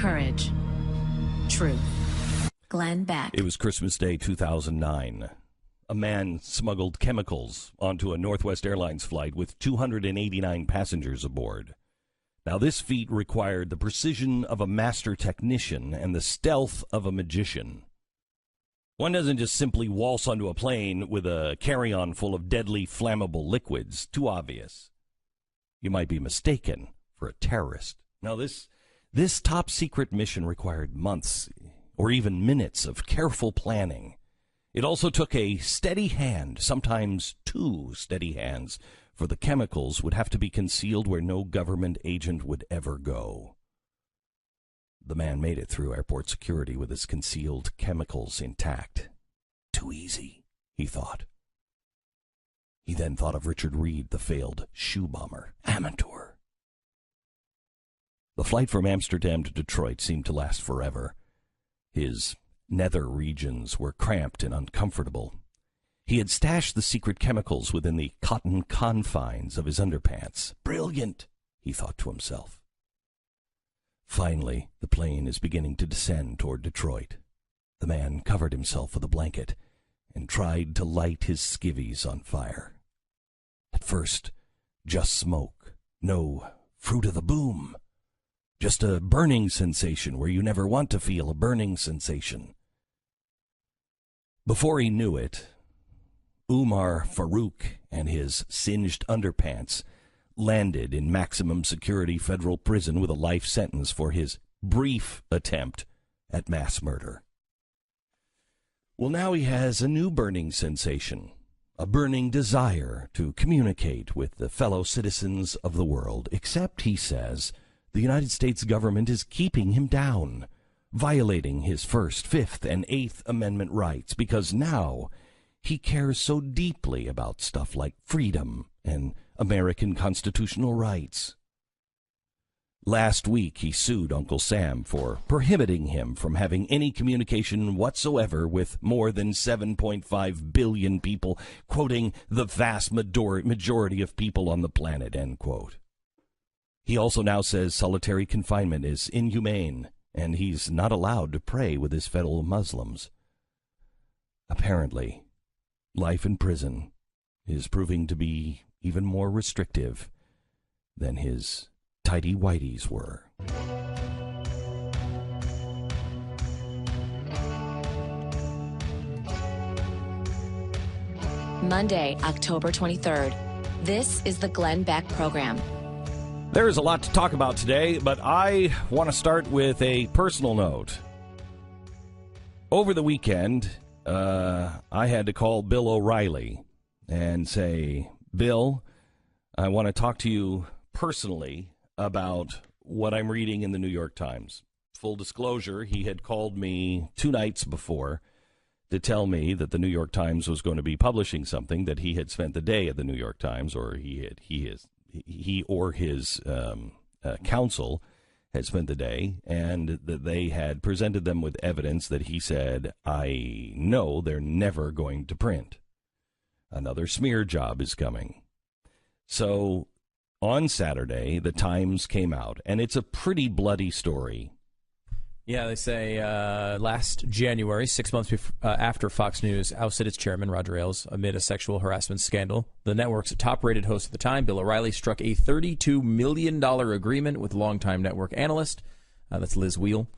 courage, truth. Glenn Beck. It was Christmas Day 2009. A man smuggled chemicals onto a Northwest Airlines flight with 289 passengers aboard. Now, this feat required the precision of a master technician and the stealth of a magician. One doesn't just simply waltz onto a plane with a carry-on full of deadly flammable liquids. Too obvious. You might be mistaken for a terrorist. Now, this top-secret mission required months or even minutes of careful planning. It also took a steady hand, sometimes two steady hands, for the chemicals would have to be concealed where no government agent would ever go. The man made it through airport security with his concealed chemicals intact. Too easy, he thought. He then thought of Richard Reed, the failed shoe bomber, amateur. The flight from Amsterdam to Detroit seemed to last forever. His nether regions were cramped and uncomfortable. He had stashed the secret chemicals within the cotton confines of his underpants. Brilliant, he thought to himself. Finally, the plane is beginning to descend toward Detroit. The man covered himself with a blanket and tried to light his skivvies on fire. At first, just smoke, no fruit of the boom. Just a burning sensation where you never want to feel a burning sensation. Before he knew it, Umar Farouk and his singed underpants landed in maximum security federal prison with a life sentence for his brief attempt at mass murder. Well, now he has a new burning sensation, a burning desire to communicate with the fellow citizens of the world, except, he says, the United States government is keeping him down, violating his First, Fifth, and Eighth Amendment rights, because now he cares so deeply about stuff like freedom and American constitutional rights. Last week, he sued Uncle Sam for prohibiting him from having any communication whatsoever with more than 7.5 billion people, quoting the vast majority of people on the planet, end quote. He also now says solitary confinement is inhumane, and he's not allowed to pray with his fellow Muslims. Apparently, life in prison is proving to be even more restrictive than his tighty-whities were. Monday, October 23rd. This is the Glenn Beck Program. There is a lot to talk about today, but I want to start with a personal note. Over the weekend, I had to call Bill O'Reilly and say, Bill, I want to talk to you personally about what I'm reading in the New York Times. Full disclosure, he had called me 2 nights before to tell me that the New York Times was going to be publishing something, that he had spent the day at the New York Times, or he or his counsel had spent the day, and that they had presented them with evidence that he said, I know they're never going to print. Another smear job is coming. So on Saturday, the Times came out, and it's a pretty bloody story. Yeah, they say last January, 6 months after Fox News ousted its chairman, Roger Ailes, amid a sexual harassment scandal, the network's top-rated host at the time, Bill O'Reilly, struck a $32 million agreement with longtime network analyst, that's Liz Wheel,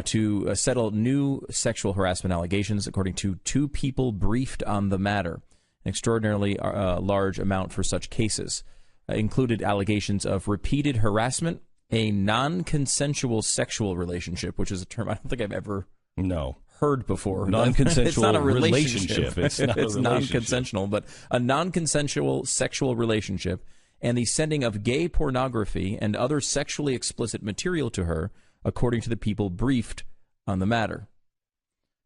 to settle new sexual harassment allegations, according to 2 people briefed on the matter. An extraordinarily large amount for such cases. Included allegations of repeated harassment, a non-consensual sexual relationship, which is a term I don't think I've ever heard before. Non-consensual it's not a relationship. It's non-consensual, but a non-consensual sexual relationship, and the sending of gay pornography and other sexually explicit material to her, according to the people briefed on the matter.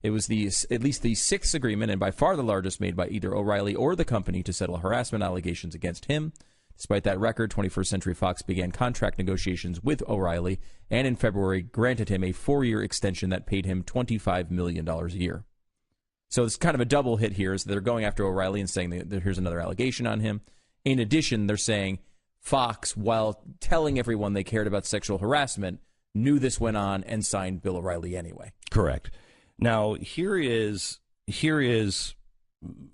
It was at least the 6th agreement, and by far the largest, made by either O'Reilly or the company to settle harassment allegations against him. Despite that record, 21st Century Fox began contract negotiations with O'Reilly, and in February granted him a 4-year extension that paid him $25 million a year. So it's kind of a double hit here, is they're going after O'Reilly and saying that here's another allegation on him. In addition, they're saying Fox, while telling everyone they cared about sexual harassment, knew this went on and signed Bill O'Reilly anyway. Correct. Now, here is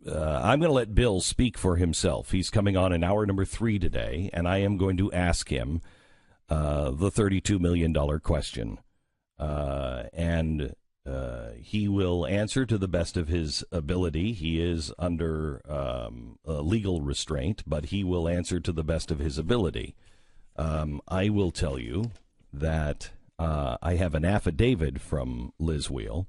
I'm going to let Bill speak for himself. He's coming on in hour number 3 today, and I am going to ask him the $32 million question. And he will answer to the best of his ability. He is under legal restraint, but he will answer to the best of his ability. I will tell you that I have an affidavit from Liz Wheel.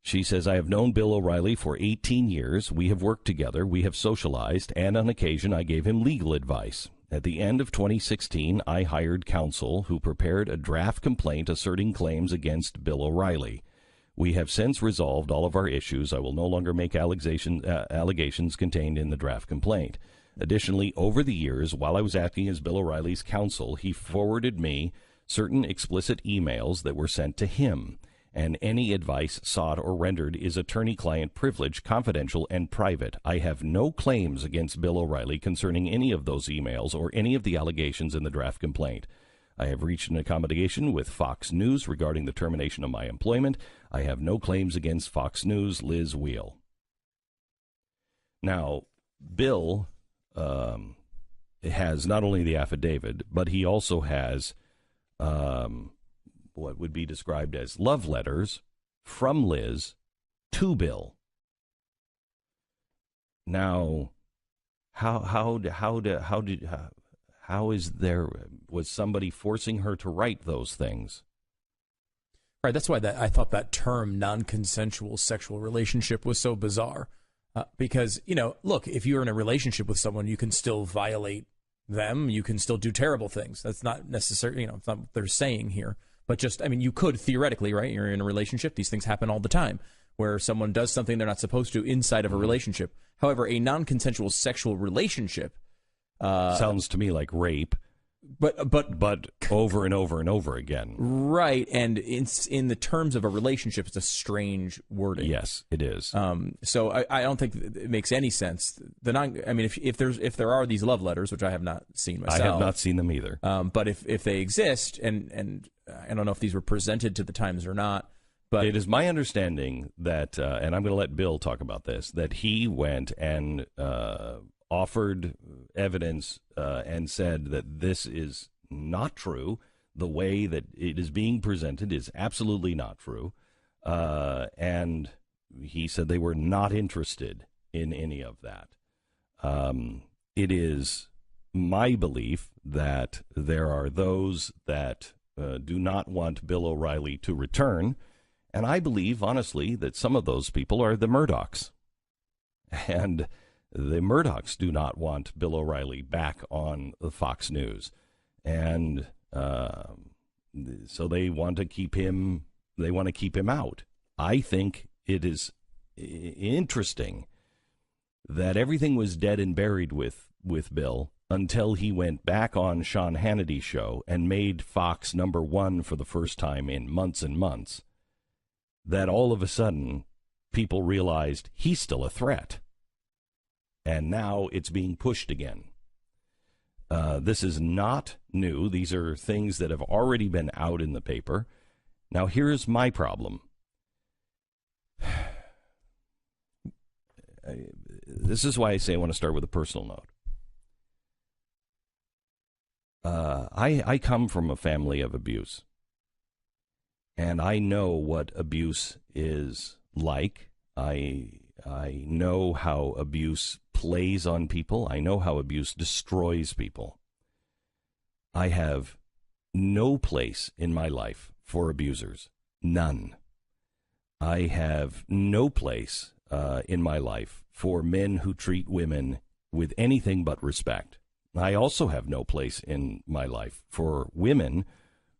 She says, I have known Bill O'Reilly for 18 years. We have worked together. We have socialized, and on occasion I gave him legal advice. At the end of 2016, I hired counsel who prepared a draft complaint asserting claims against Bill O'Reilly. We have since resolved all of our issues. I will no longer make allegations contained in the draft complaint. Additionally, over the years, while I was acting as Bill O'Reilly's counsel, he forwarded me certain explicit emails that were sent to him, and any advice sought or rendered is attorney-client privilege, confidential, and private. I have no claims against Bill O'Reilly concerning any of those emails or any of the allegations in the draft complaint. I have reached an accommodation with Fox News regarding the termination of my employment. I have no claims against Fox News, Liz Wheel. Now, Bill has not only the affidavit, but he also has what would be described as love letters from Liz to Bill. Now, was somebody forcing her to write those things? Right. That's why I thought that term non-consensual sexual relationship was so bizarre. Because, look, if you're in a relationship with someone, you can still violate them. You can still do terrible things. That's not necessarily, it's not what they're saying here. But you could theoretically, right? You're in a relationship. These things happen all the time where someone does something they're not supposed to inside of a relationship. However, a non-consensual sexual relationship sounds to me like rape. But over and over and over again. Right. And in the terms of a relationship, it's a strange wording. Yes, it is. So I don't think it makes any sense. If there are these love letters, which I have not seen myself. I have not seen them either. But if they exist, and I don't know if these were presented to the Times or not, but it is my understanding that, and I'm going to let Bill talk about this, that he went and offered evidence and said that this is not true. The way that it is being presented is absolutely not true. And he said they were not interested in any of that. It is my belief that there are those that do not want Bill O'Reilly to return. And I believe, honestly, that some of those people are the Murdochs. And the Murdochs do not want Bill O'Reilly back on Fox News, and so they want to keep him. They want to keep him out. I think it is interesting that everything was dead and buried with Bill until he went back on Sean Hannity's show and made Fox #1 for the first time in months and months. That all of a sudden people realized he's still a threat. And now it's being pushed again. This is not new. These are things that have already been out in the paper. Now, here's my problem. This is why I say I want to start with a personal note. I come from a family of abuse. And I know what abuse is like. I know how abuse plays on people. I know how abuse destroys people. I have no place in my life for abusers. None. I have no place in my life for men who treat women with anything but respect. I also have no place in my life for women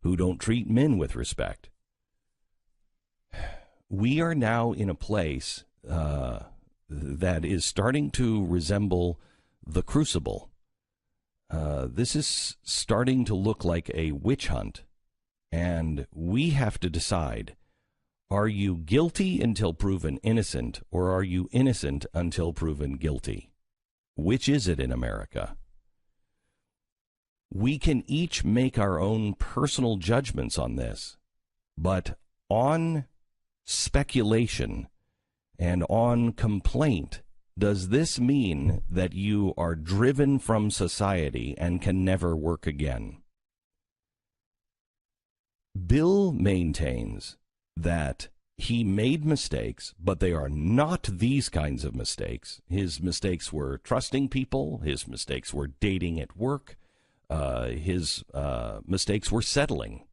who don't treat men with respect. We are now in a place that is starting to resemble the Crucible. This is starting to look like a witch hunt, and we have to decide, are you guilty until proven innocent, or are you innocent until proven guilty? Which is it in America? We can each make our own personal judgments on this, but on speculation and on complaint, does this mean that you are driven from society and can never work again? Bill maintains that he made mistakes, but they are not these kinds of mistakes. His mistakes were trusting people. His mistakes were dating at work. His mistakes were settling.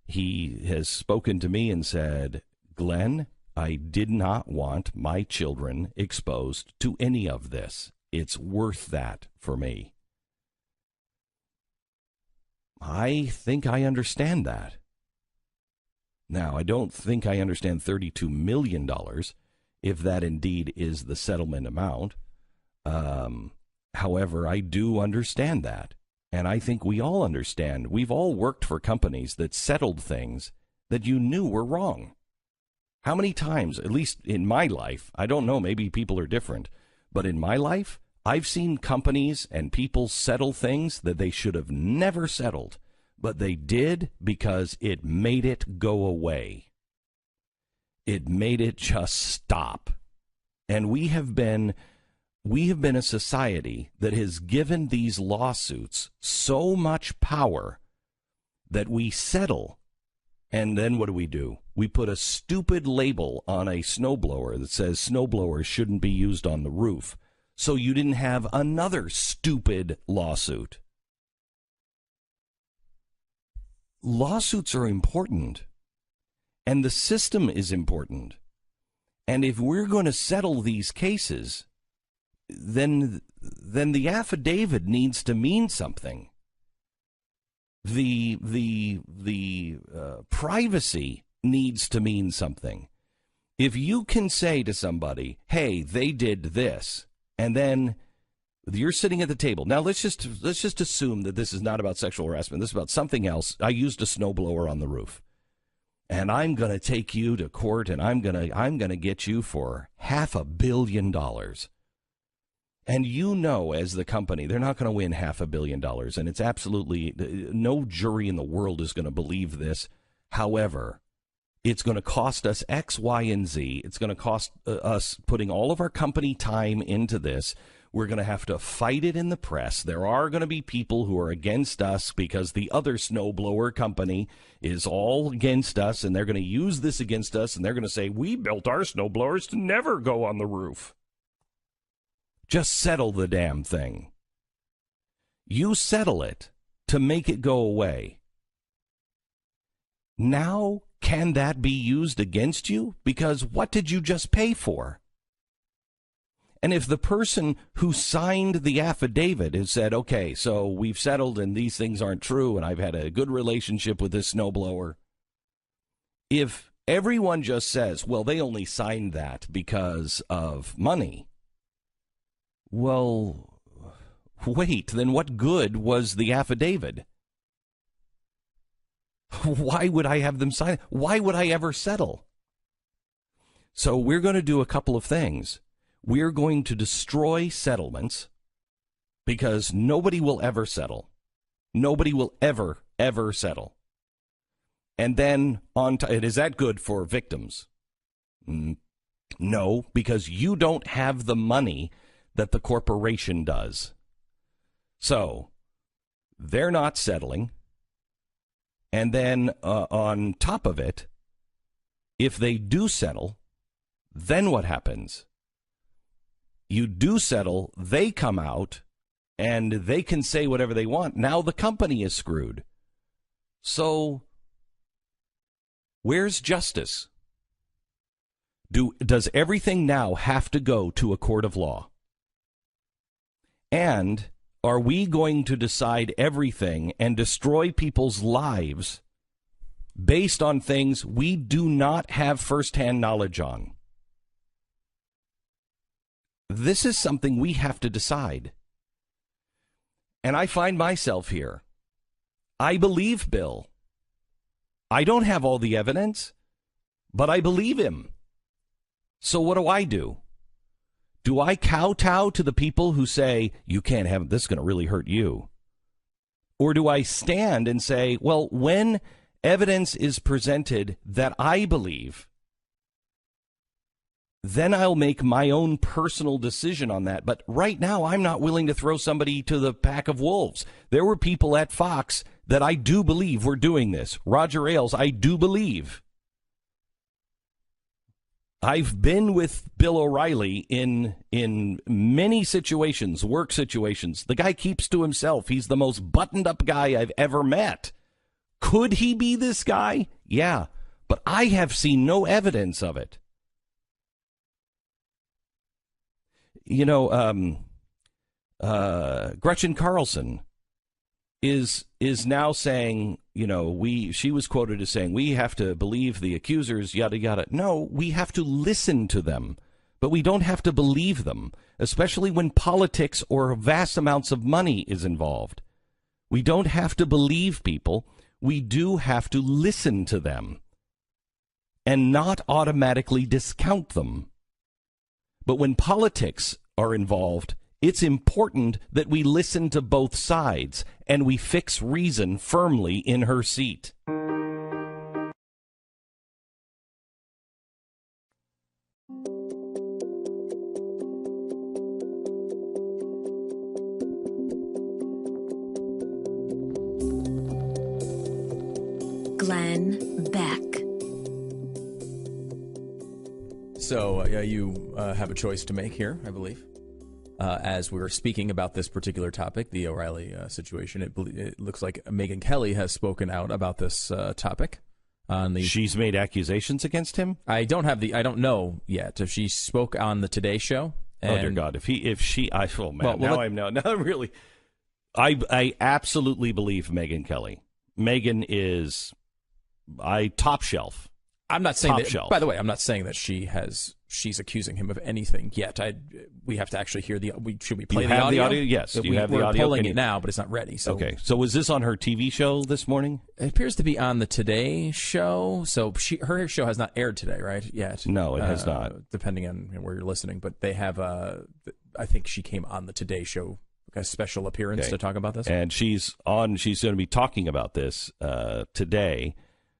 He has spoken to me and said, Glenn, I did not want my children exposed to any of this. It's worth that for me. I think I understand that. Now, I don't think I understand $32 million, if that indeed is the settlement amount. However, I do understand that. And I think we all understand. We've all worked for companies that settled things that you knew were wrong. How many times, at least in my life, I don't know, maybe people are different, but in my life, I've seen companies and people settle things that they should have never settled, but they did because it made it go away. It made it just stop. And we have been a society that has given these lawsuits so much power that we settle. And then what do? We put a stupid label on a snowblower that says snowblowers shouldn't be used on the roof. So you didn't have another stupid lawsuit. Lawsuits are important. And the system is important. And if we're going to settle these cases, then the affidavit needs to mean something. The privacy needs to mean something. If you can say to somebody, hey, they did this, and then you're sitting at the table. Now, let's just assume that this is not about sexual harassment. This is about something else. I used a snowblower on the roof. And I'm going to take you to court, and I'm going to get you for $500 million. And you know, as the company, they're not going to win $500 million, and it's absolutely no jury in the world is going to believe this. However, it's going to cost us X, Y, and Z. It's going to cost us putting all of our company time into this. We're going to have to fight it in the press. There are going to be people who are against us because the other snowblower company is all against us, and they're going to use this against us, and they're going to say, we built our snowblowers to never go on the roof. Just settle the damn thing. You settle it to make it go away. Now, can that be used against you? Because what did you just pay for? And if the person who signed the affidavit has said, okay, so we've settled and these things aren't true and I've had a good relationship with this snowblower, if everyone just says, well, they only signed that because of money, well, wait, then what good was the affidavit? Why would I have them sign it? Why would I ever settle? So we're going to do a couple of things. We're going to destroy settlements because nobody will ever settle. Nobody will ever settle. And then, is that good for victims? No, because you don't have the money that the corporation does. So, they're not settling. And then, on top of it, if they do settle, then what happens? You do settle, they come out, and they can say whatever they want. Now the company is screwed. So, where's justice? Does everything now have to go to a court of law? And are we going to decide everything and destroy people's lives based on things we do not have firsthand knowledge on? This is something we have to decide. And I find myself here. I believe Bill. I don't have all the evidence, but I believe him. So what do? Do I kowtow to the people who say, you can't have this is going to really hurt you? Or do I stand and say, well, when evidence is presented that I believe, then I'll make my own personal decision on that. But right now, I'm not willing to throw somebody to the pack of wolves. There were people at Fox that I do believe were doing this. Roger Ailes, I do believe. I've been with Bill O'Reilly in many situations, work situations. The guy keeps to himself. He's the most buttoned-up guy I've ever met. Could he be this guy? Yeah, but I have seen no evidence of it. You know, Gretchen Carlson is now saying, you know, she was quoted as saying, we have to believe the accusers, yada, yada. No, we have to listen to them, but we don't have to believe them, especially when politics or vast amounts of money is involved. We don't have to believe people. We do have to listen to them and not automatically discount them. But when politics are involved, it's important that we listen to both sides and we fix reason firmly in her seat. Glenn Beck. So you have a choice to make here, I believe. As we were speaking about this particular topic, the O'Reilly situation, it looks like Megyn Kelly has spoken out about this topic. She's made accusations against him? I don't know yet if she spoke on the Today Show. Oh dear God! I absolutely believe Megyn Kelly. Megyn is top shelf. I'm not saying top that. Shelf. By the way, I'm not saying that she's accusing him of anything yet. We have to actually hear should we play the audio? Yes, you have the audio. We're pulling it now, but it's not ready. So. Okay. So was this on her TV show this morning? It appears to be on the Today Show. So her show has not aired today, right? Yet. No, it has not. Depending on where you're listening, but they have. I think she came on the Today Show, a special appearance to talk about this. And she's going to be talking about this today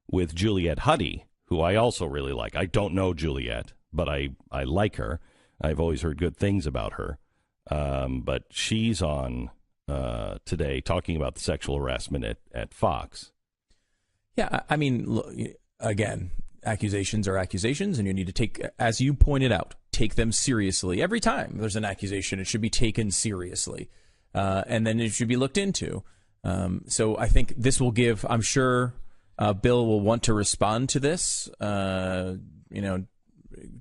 with Juliette Huddy, who I also really like. I don't know Juliette, but I like her. I've always heard good things about her. But she's on today talking about the sexual harassment at Fox. Yeah, I mean, look, again, accusations are accusations, and you need to take, as you pointed out, take them seriously. Every time there's an accusation, it should be taken seriously, and then it should be looked into. So I think this will give, I'm sure, Bill will want to respond to this,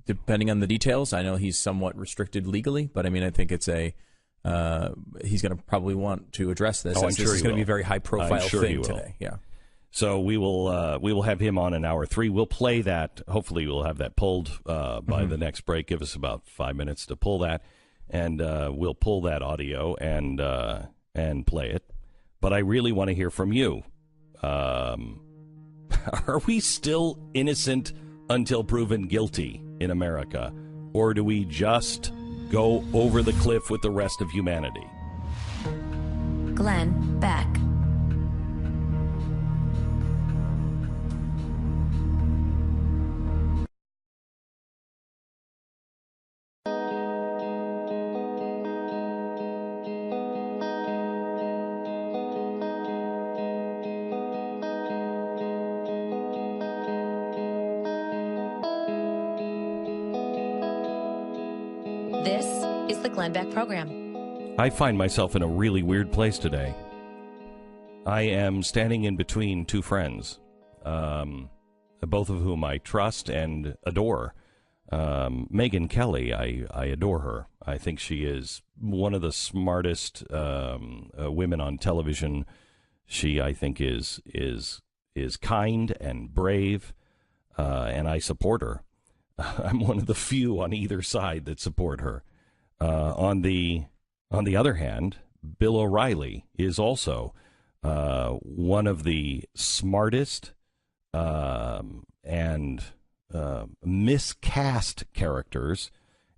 depending on the details. I know he's somewhat restricted legally, but I mean, I think it's he's going to probably want to address this. I'm this sure is going to be a very high profile thing today. Yeah. So we will have him on in hour 3. We'll play that. Hopefully we'll have that pulled by the next break. Give us about 5 minutes to pull that, and we'll pull that audio and play it. But I really want to hear from you. Are we still innocent until proven guilty in America? Or do we just go over the cliff with the rest of humanity? Glenn Beck. This is the Glenn Beck Program. I find myself in a really weird place today. I am standing in between two friends, both of whom I trust and adore. Megyn Kelly, I adore her. I think she is one of the smartest women on television. She, I think, is kind and brave, and I support her. I'm one of the few on either side that support her. On the other hand, Bill O'Reilly is also one of the smartest and miscast characters,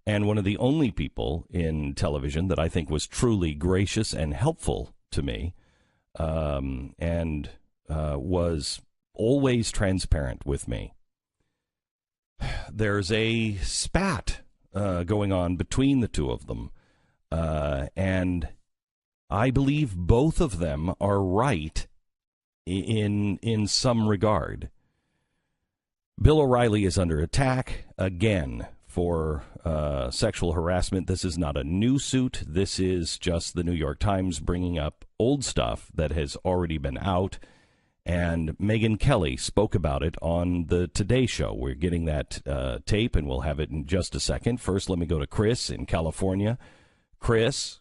and one of the only people in television that I think was truly gracious and helpful to me. and was always transparent with me. There's a spat going on between the two of them, and I believe both of them are right in some regard. Bill O'Reilly is under attack again for sexual harassment. This is not a new suit. This is just the New York Times bringing up old stuff that has already been out. And Megyn Kelly spoke about it on the Today Show. We're getting that tape, and we'll have it in just a second. First, let me go to Chris in California. Chris,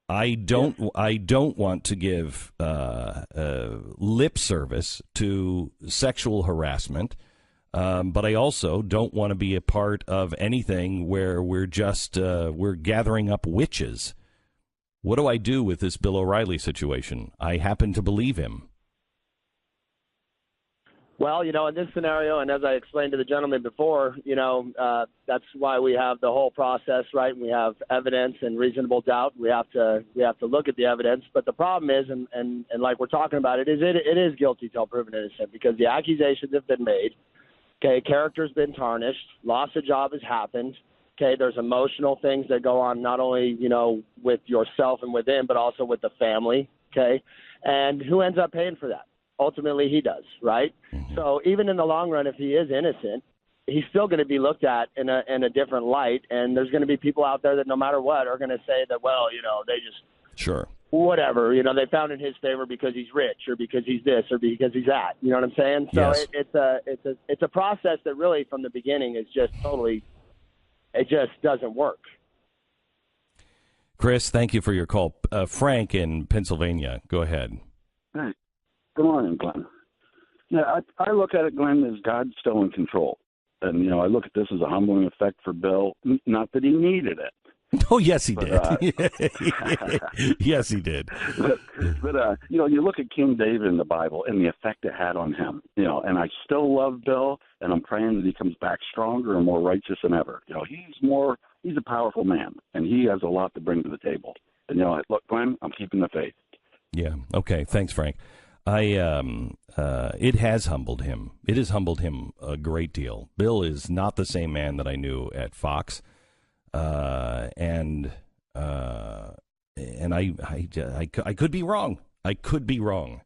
I don't want to give lip service to sexual harassment, but I also don't want to be a part of anything where we're just we're gathering up witches. What do I do with this Bill O'Reilly situation? I happen to believe him. Well, in this scenario, and as I explained to the gentleman before, that's why we have the whole process, right? We have evidence and reasonable doubt. We have to look at the evidence. But the problem is, and like we're talking about, it is guilty till proven innocent, because the accusations have been made. Okay, character's been tarnished. Loss of job has happened. Okay, there's emotional things that go on not only with yourself and with him, but also with the family. Okay, and who ends up paying for that? Ultimately, he does, right? Mm-hmm. So even in the long run, if he is innocent, he's still going to be looked at in a different light. And there's going to be people out there that no matter what are going to say that, well, they just sure whatever, they found in his favor because he's rich or because he's this or because he's that. You know what I'm saying? So yes. It's a process that really from the beginning is just totally, it just doesn't work. Chris, thank you for your call. Frank in Pennsylvania, go ahead. Hey. Good morning, Glenn. Yeah, I look at it, Glenn, as God's still in control. And, I look at this as a humbling effect for Bill. Not that he needed it. Oh, yes, he did. Yes, he did. But you look at King David in the Bible and the effect it had on him, and I still love Bill, and I'm praying that he comes back stronger and more righteous than ever. He's a powerful man, and he has a lot to bring to the table. And, look, Glenn, I'm keeping the faith. Yeah. Okay. Thanks, Frank. It has humbled him. It has humbled him a great deal. Bill is not the same man that I knew at Fox, and I could be wrong. I could be wrong,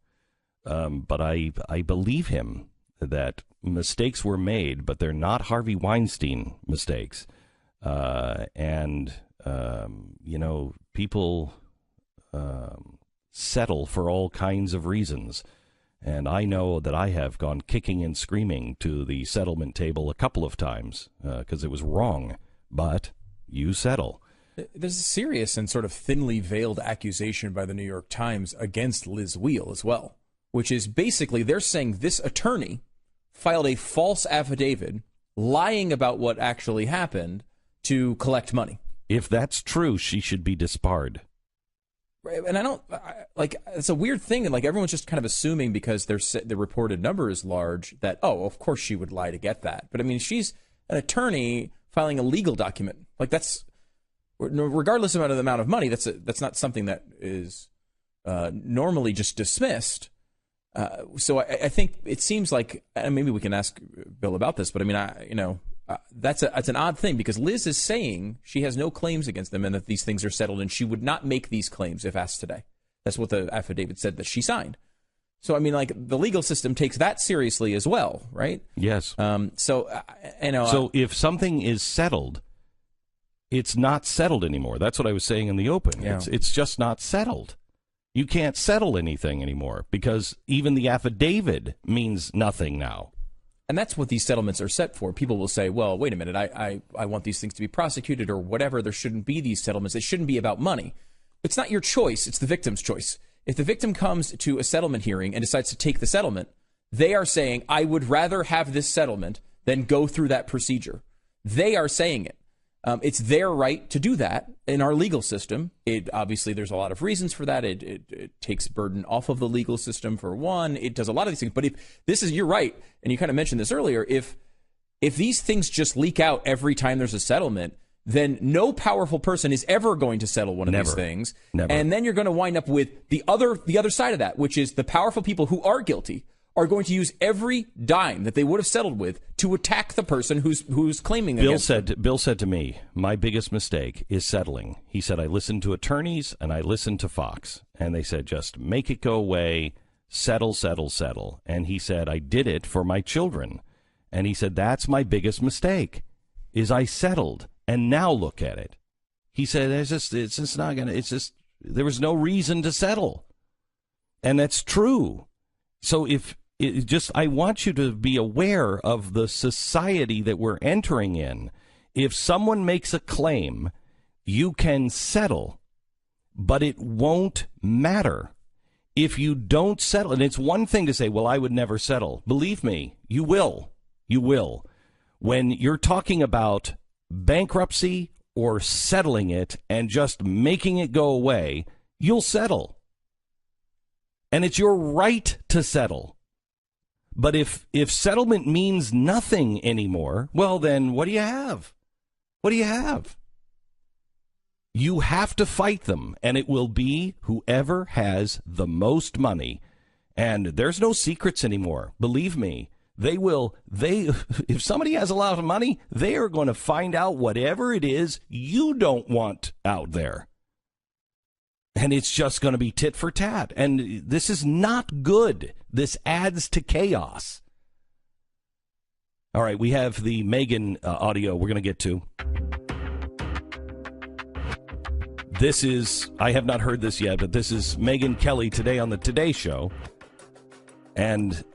but I believe him that mistakes were made, but they're not Harvey Weinstein mistakes, and people. Settle for all kinds of reasons. And I know that I have gone kicking and screaming to the settlement table a couple of times because it was wrong. But you settle. There's a serious and sort of thinly veiled accusation by the New York Times against Liz Weil as well, which is basically they're saying this attorney filed a false affidavit lying about what actually happened to collect money. If that's true, she should be disbarred. And it's a weird thing. And everyone's just kind of assuming because the reported number is large that, of course she would lie to get that. But I mean, she's an attorney filing a legal document. That's regardless of the amount of money. That's not something that is normally just dismissed. So I think it seems like, and maybe we can ask Bill about this, but I mean, that's an odd thing because Liz is saying she has no claims against them and that these things are settled, and she would not make these claims if asked today. That's what the affidavit said that she signed. So, I mean, the legal system takes that seriously as well, right? Yes. So if something is settled, it's not settled anymore. That's what I was saying in the open. Yeah. It's just not settled. You can't settle anything anymore because even the affidavit means nothing now. And that's what these settlements are set for. People will say, well, wait a minute, I want these things to be prosecuted or whatever. There shouldn't be these settlements. It shouldn't be about money. It's not your choice. It's the victim's choice. If the victim comes to a settlement hearing and decides to take the settlement, they are saying, I would rather have this settlement than go through that procedure. They are saying it. It's their right to do that in our legal system. Obviously, there's a lot of reasons for that. It takes burden off of the legal system, for one. It does a lot of these things. But you're right, and you kind of mentioned this earlier, if these things just leak out every time there's a settlement, then no powerful person is ever going to settle one of these things. Never. And then you're going to wind up with the other side of that, which is the powerful people who are guilty are going to use every dime that they would have settled with to attack the person who's claiming Bill against them. Bill said to me, my biggest mistake is settling. He said, I listened to attorneys and I listened to Fox, and they said, just make it go away, settle, settle, settle. And he said, I did it for my children. And he said, that's my biggest mistake, is I settled. And now look at it. He said, there was no reason to settle. And that's true. So I want you to be aware of the society that we're entering in. If someone makes a claim, you can settle, but it won't matter. If you don't settle, and it's one thing to say, well, I would never settle. Believe me, you will. You will. When you're talking about bankruptcy or settling it and just making it go away, you'll settle. And it's your right to settle. But if settlement means nothing anymore, well, then what do you have? What do you have? You have to fight them, and it will be whoever has the most money. And there's no secrets anymore. Believe me, if somebody has a lot of money, they are going to find out whatever it is you don't want out there. And it's just going to be tit for tat. And this is not good. This adds to chaos. All right, we have the Megyn audio we're going to get to. This is, I have not heard this yet, but this is Megyn Kelly today on the Today Show. And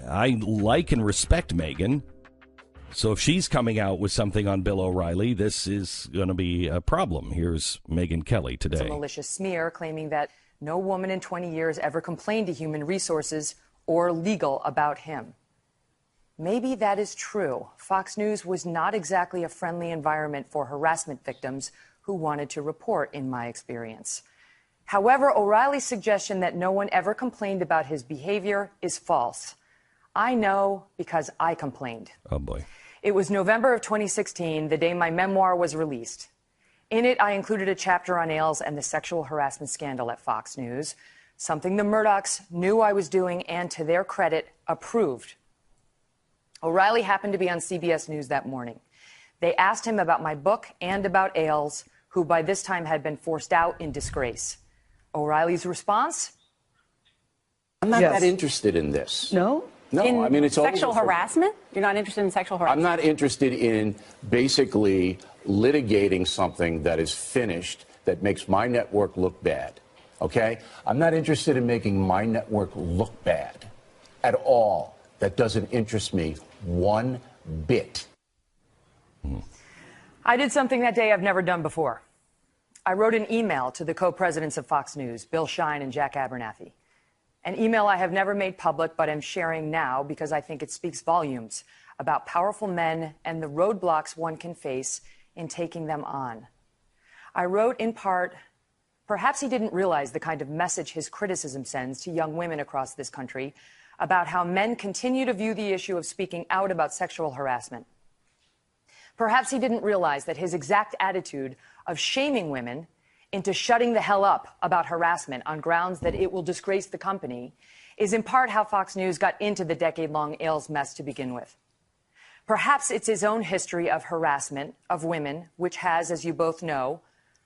I like and respect Megyn. So if she's coming out with something on Bill O'Reilly, this is going to be a problem. Here's Megyn Kelly today. It's a malicious smear claiming that no woman in 20 years ever complained to Human Resources or legal about him. Maybe that is true. Fox News was not exactly a friendly environment for harassment victims who wanted to report, in my experience. However, O'Reilly's suggestion that no one ever complained about his behavior is false. I know because I complained. Oh, boy. It was November of 2016, the day my memoir was released. In it, I included a chapter on Ailes and the sexual harassment scandal at Fox News, something the Murdochs knew I was doing and, to their credit, approved. O'Reilly happened to be on CBS News that morning. They asked him about my book and about Ailes, who by this time had been forced out in disgrace. O'Reilly's response? I'm not that interested in this. No? No, I mean, it's sexual harassment? You're not interested in sexual harassment? I'm not interested in basically litigating something that is finished that makes my network look bad. Okay? I'm not interested in making my network look bad at all. That doesn't interest me one bit. I did something that day I've never done before. I wrote an email to the co-presidents of Fox News, Bill Shine and Jack Abernathy. An email I have never made public, but am sharing now because I think it speaks volumes about powerful men and the roadblocks one can face in taking them on. I wrote in part, perhaps he didn't realize the kind of message his criticism sends to young women across this country about how men continue to view the issue of speaking out about sexual harassment. Perhaps he didn't realize that his exact attitude of shaming women into shutting the hell up about harassment on grounds that it will disgrace the company is in part how Fox News got into the decade-long Ailes mess to begin with. Perhaps it's his own history of harassment of women, which has, as you both know,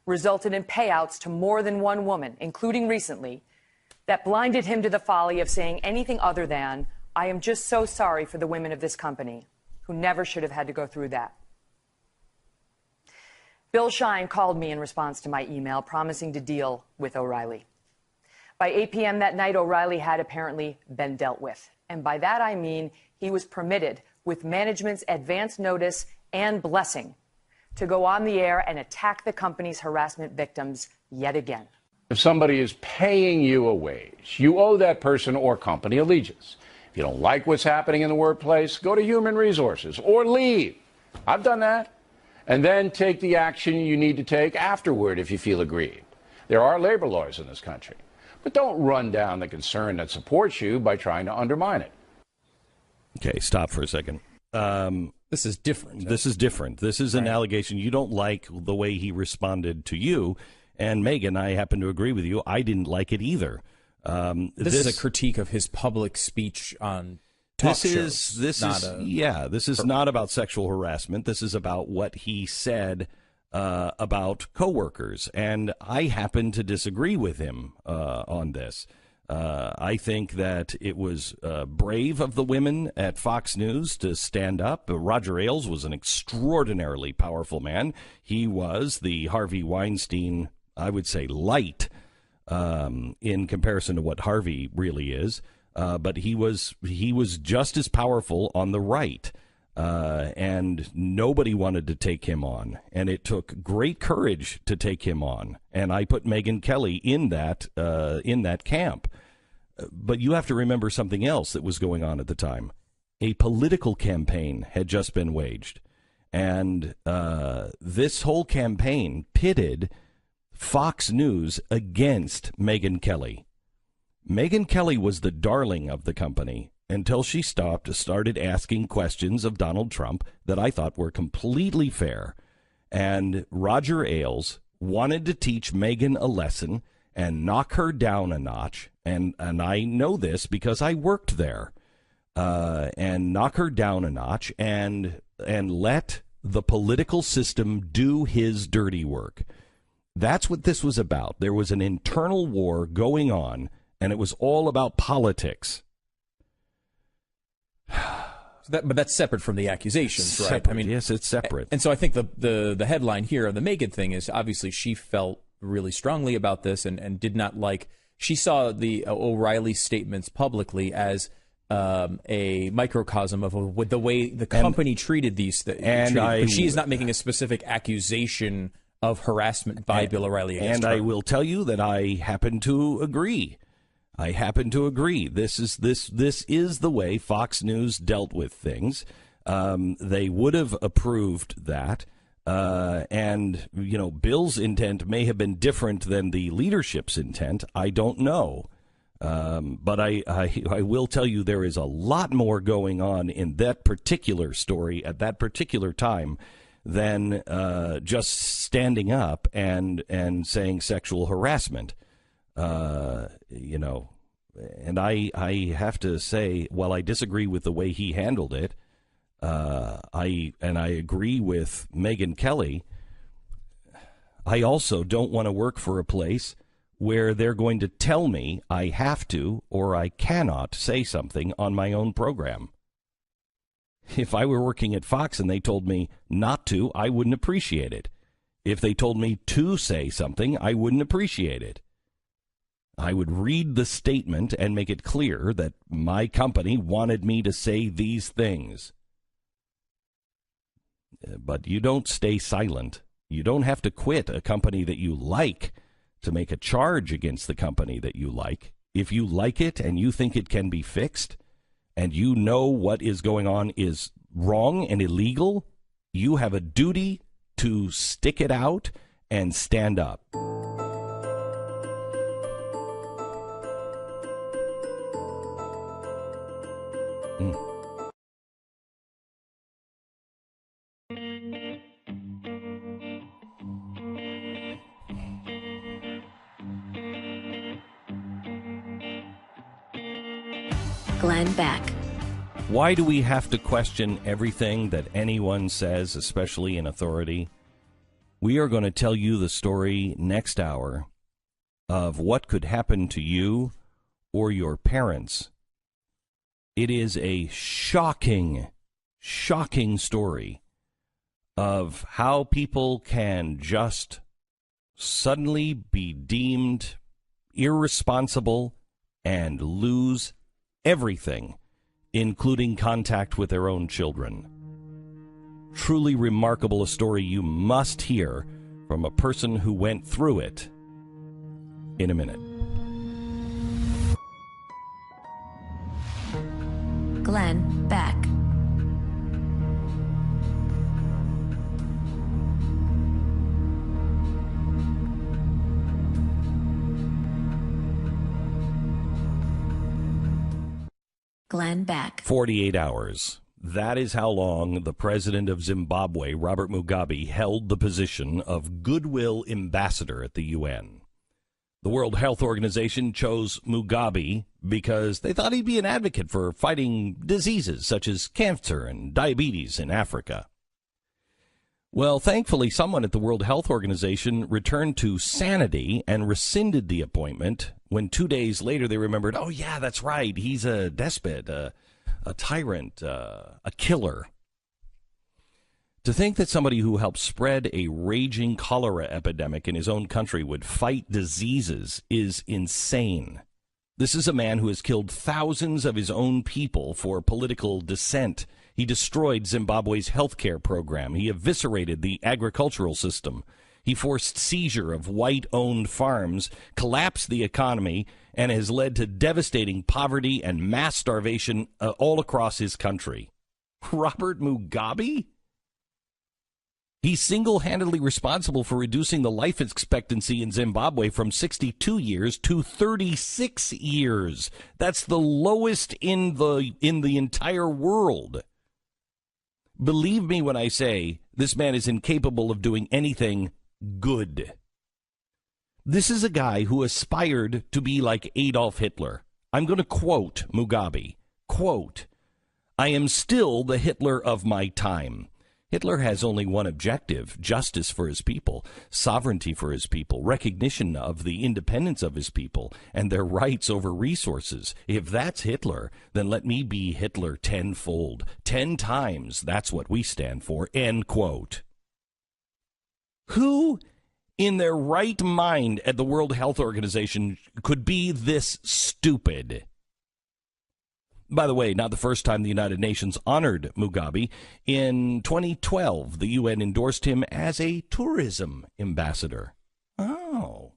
resulted in payouts to more than one woman, including recently, that blinded him to the folly of saying anything other than, I am just so sorry for the women of this company, who never should have had to go through that. Bill Shine called me in response to my email, promising to deal with O'Reilly. By 8 p.m. that night, O'Reilly had apparently been dealt with. And by that I mean he was permitted, with management's advance notice and blessing, to go on the air and attack the company's harassment victims yet again. If somebody is paying you a wage, you owe that person or company allegiance. If you don't like what's happening in the workplace, go to Human Resources or leave. I've done that. And then take the action you need to take afterward if you feel aggrieved. There are labor laws in this country. But don't run down the concern that supports you by trying to undermine it. Okay, stop for a second. This is different. This is different. This is an allegation. You don't like the way he responded to you. And Megan, I happen to agree with you. I didn't like it either. This is a critique of his public speech on talk shows. This is not about sexual harassment. This is about what he said about coworkers, and I happen to disagree with him on this. I think that it was brave of the women at Fox News to stand up. Roger Ailes was an extraordinarily powerful man. He was the Harvey Weinstein, I would say, light in comparison to what Harvey really is. But he was just as powerful on the right. And nobody wanted to take him on, and it took great courage to take him on. And I put Megyn Kelly in that camp. But you have to remember something else that was going on at the time. A political campaign had just been waged, and this whole campaign pitted Fox News against Megyn Kelly. Megyn Kelly was the darling of the company until she started asking questions of Donald Trump that I thought were completely fair. And Roger Ailes wanted to teach Megyn a lesson and knock her down a notch. And I know this because I worked there. And knock her down a notch and let the political system do his dirty work. That's what this was about. There was an internal war going on, and it was all about politics. But that's separate from the accusations, right? Separate. I mean, yes, it's separate. And so I think the headline here of the Megyn thing is obviously she felt really strongly about this and did not like. She saw the O'Reilly statements publicly as a microcosm of the way the company treated these things. But she is not making a specific accusation of harassment by Bill O'Reilly against her. And I will tell you that I happen to agree. This is the way Fox News dealt with things. They would have approved that. And, you know, Bill's intent may have been different than the leadership's intent. I don't know. But I will tell you there is a lot more going on in that particular story at that particular time than just standing up and saying sexual harassment. You know, and I have to say, while I disagree with the way he handled it, I agree with Megyn Kelly, I also don't want to work for a place where they're going to tell me I have to or I cannot say something on my own program. If I were working at Fox and they told me not to, I wouldn't appreciate it. If they told me to say something, I wouldn't appreciate it. I would read the statement and make it clear that my company wanted me to say these things. But you don't stay silent. You don't have to quit a company that you like to make a charge against the company that you like. If you like it and you think it can be fixed, and you know what is going on is wrong and illegal, you have a duty to stick it out and stand up. Glenn Beck. Why do we have to question everything that anyone says, especially in authority? We are going to tell you the story next hour of what could happen to you or your parents. It is a shocking, shocking story of how people can just suddenly be deemed irresponsible and lose everything, including contact with their own children. Truly remarkable, a story you must hear from a person who went through it in a minute. Glenn Beck. Glenn Beck. 48 hours. that is how long the president of Zimbabwe, Robert Mugabe, held the position of goodwill ambassador at the UN. The World Health Organization chose Mugabe because they thought he'd be an advocate for fighting diseases such as cancer and diabetes in Africa. Well, thankfully, someone at the World Health Organization returned to sanity and rescinded the appointment when 2 days later they remembered, oh, yeah, that's right, he's a despot, a tyrant, a killer. To think that somebody who helped spread a raging cholera epidemic in his own country would fight diseases is insane. This is a man who has killed thousands of his own people for political dissent. He destroyed Zimbabwe's healthcare program. He eviscerated the agricultural system. He forced seizure of white-owned farms, collapsed the economy, and has led to devastating poverty and mass starvation all across his country. Robert Mugabe? He's single-handedly responsible for reducing the life expectancy in Zimbabwe from 62 years to 36 years. That's the lowest in the entire world. Believe me when I say this man is incapable of doing anything good. This is a guy who aspired to be like Adolf Hitler. I'm going to quote Mugabe. Quote, "I am still the Hitler of my time. Hitler has only one objective, justice for his people, sovereignty for his people, recognition of the independence of his people, and their rights over resources. If that's Hitler, then let me be Hitler tenfold. 10 times, that's what we stand for." End quote. Who in their right mind at the World Health Organization could be this stupid? By the way, not the first time the United Nations honored Mugabe. In 2012, the UN endorsed him as a tourism ambassador. Oh.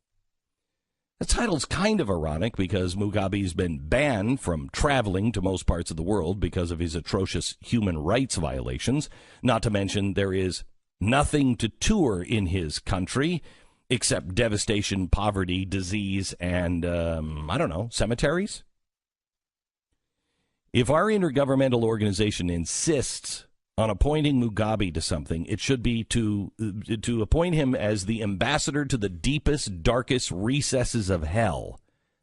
The title's kind of ironic because Mugabe's been banned from traveling to most parts of the world because of his atrocious human rights violations. Not to mention there is nothing to tour in his country except devastation, poverty, disease, and, cemeteries. If our intergovernmental organization insists on appointing Mugabe to something, it should be to appoint him as the ambassador to the deepest, darkest recesses of hell.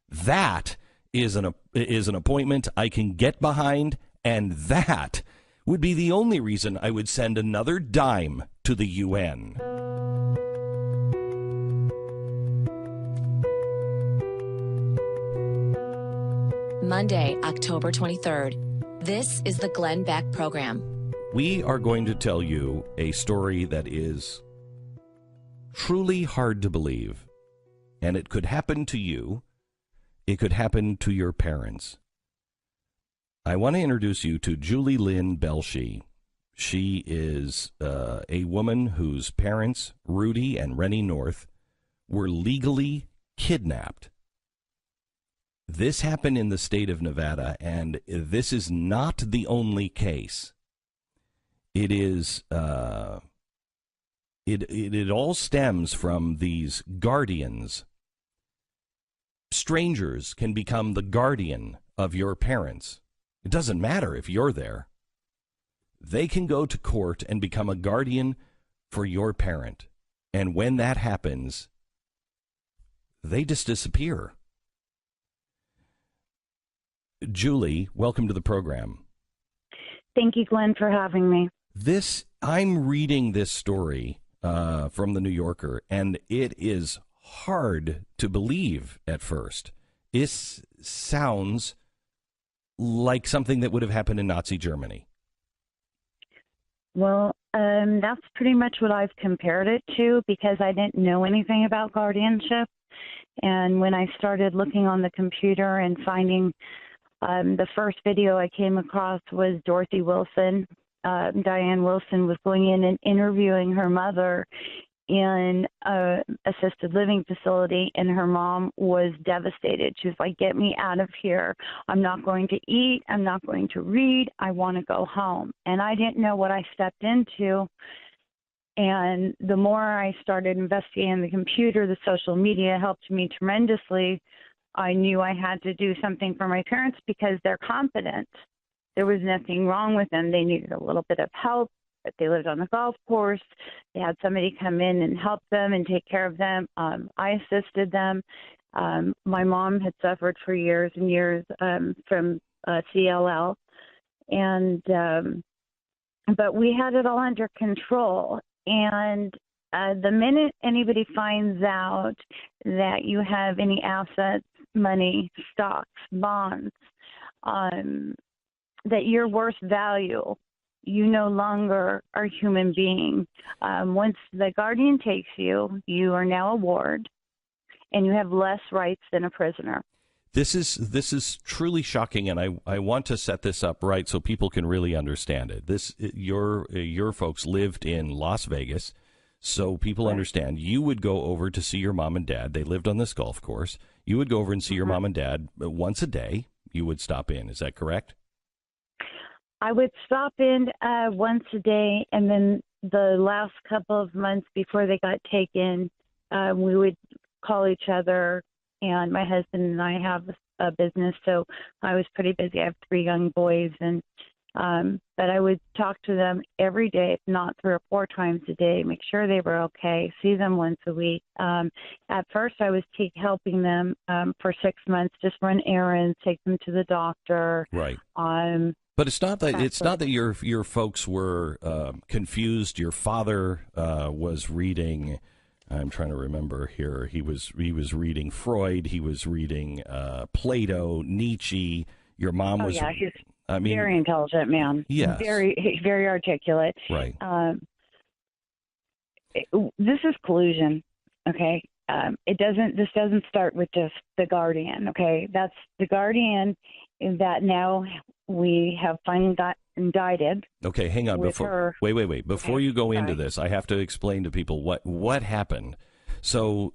That is an appointment I can get behind, and that would be the only reason I would send another dime to the UN. Monday, October 23rd. This is the Glenn Beck Program. We are going to tell you a story that is truly hard to believe. And it could happen to you. It could happen to your parents. I want to introduce you to Julie Lynn Belshie. She is a woman whose parents, Rudy and Rennie North, were legally kidnapped. This happened in the state of Nevada, and this is not the only case. It is, it all stems from these guardians. Strangers can become the guardian of your parents. It doesn't matter if you're there. They can go to court and become a guardian for your parent. And when that happens, they just disappear. Julie, welcome to the program. Thank you, Glenn, for having me. I'm reading this story from the New Yorker, and it is hard to believe at first. This sounds like something that would have happened in Nazi Germany. Well, that's pretty much what I've compared it to because I didn't know anything about guardianship. And when I started looking on the computer and finding the first video I came across was Dorothy Wilson. Diane Wilson was going in and interviewing her mother in an assisted living facility, and her mom was devastated. She was like, "Get me out of here. I'm not going to eat. I'm not going to read. I want to go home." And I didn't know what I stepped into. And the more I started investigating the computer, the social media helped me tremendously. I knew I had to do something for my parents because they're competent. there was nothing wrong with them. They needed a little bit of help, but they lived on the golf course. They had somebody come in and help them and take care of them. I assisted them. My mom had suffered for years and years from CLL, and but we had it all under control. And the minute anybody finds out that you have any assets, money, stocks, bonds, that you're worth value, you no longer are a human being. Once the guardian takes you, you are now a ward, and you have less rights than a prisoner. This is truly shocking, and I want to set this up right so people can really understand it. Your folks lived in Las Vegas, so people understand. You would go over to see your mom and dad. They lived on this golf course. You would go over and see your mom and dad once a day. You would stop in. Is that correct? I would stop in once a day, and then the last couple of months before they got taken, we would call each other. And my husband and I have a business, so I was pretty busy. I have 3 young boys, and but I would talk to them every day, if not 3 or 4 times a day, make sure they were okay, see them once a week. At first, I was helping them for 6 months, just run errands, take them to the doctor. Right. But it's not that your folks were confused. Your father was reading. I'm trying to remember here. He was reading Freud. He was reading Plato, Nietzsche. Your mom was. Yeah, he's very intelligent man. Yes. Very articulate. Right. This is collusion. Okay. This doesn't start with just the guardian. Okay. That's the guardian that now we have finally got indicted. Okay, hang on. Wait. Before you go into this, I have to explain to people what happened. So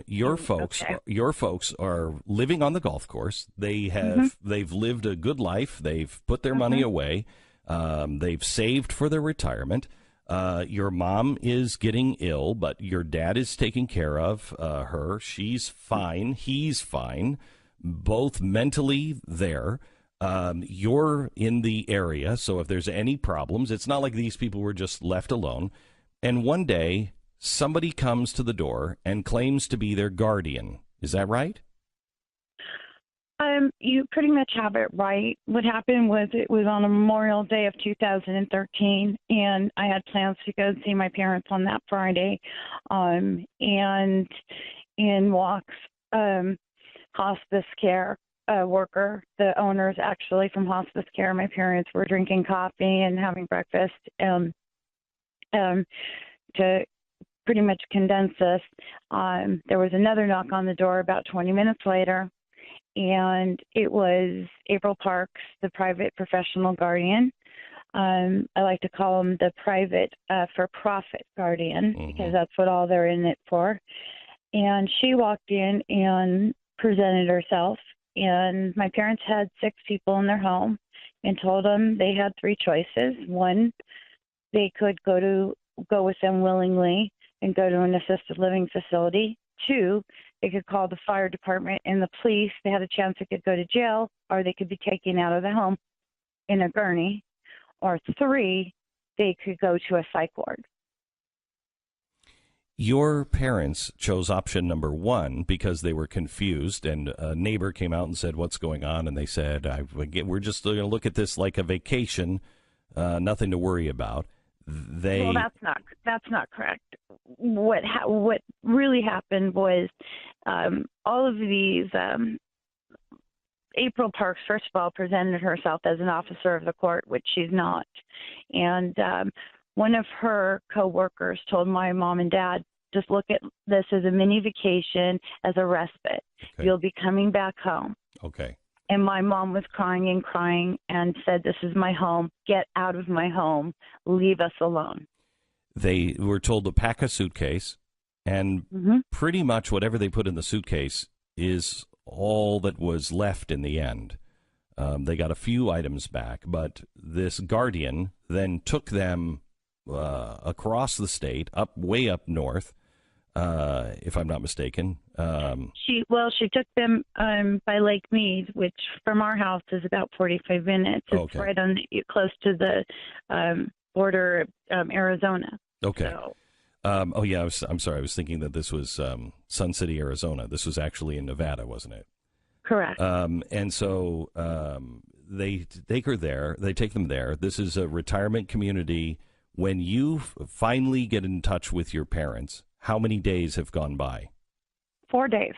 your folks are living on the golf course. They've lived a good life. They've put their money away. They've saved for their retirement. Your mom is getting ill, but your dad is taking care of her. She's fine. He's fine. Both mentally there. You're in the area, so if there's any problems, it's not like these people were just left alone. And one day, somebody comes to the door and claims to be their guardian. Is that right? You pretty much have it right. What happened was it was on a Memorial Day of 2013, and I had plans to go see my parents on that Friday. And in walks hospice care worker. The owners actually from hospice care. My parents were drinking coffee and having breakfast. To pretty much condense this, there was another knock on the door about 20 minutes later, and it was April Parks, the private professional guardian. I like to call him the private for-profit guardian because that's what all they're in it for. And she walked in and presented herself. And my parents had 6 people in their home and told them they had 3 choices. One, they could go with them willingly and go to an assisted living facility. 2, they could call the fire department and the police. They had a chance they could go to jail, or they could be taken out of the home in a gurney. Or 3, they could go to a psych ward. Your parents chose option number 1 because they were confused, and a neighbor came out and said, "What's going on?" And they said, "We're just going to look at this like a vacation, nothing to worry about." Well, that's not correct. What really happened was all of these. April Parks, first of all, presented herself as an officer of the court, which she's not, and one of her coworkers told my mom and dad, "Just look at this as a mini vacation, as a respite. Okay. You'll be coming back home." Okay. And my mom was crying and said, "This is my home. Get out of my home. Leave us alone." They were told to pack a suitcase, and pretty much whatever they put in the suitcase is all that was left in the end. They got a few items back, but this guardian then took them across the state, way up north, if I'm not mistaken. She took them by Lake Mead, which from our house is about 45 minutes. It's Okay. right on close to the border of Arizona. Okay. So, I'm sorry. I was thinking that this was Sun City, Arizona. This was actually in Nevada, wasn't it? correct. And so they take her there. They take them there. This is a retirement community. When you finally get in touch with your parents, how many days have gone by? 4 days.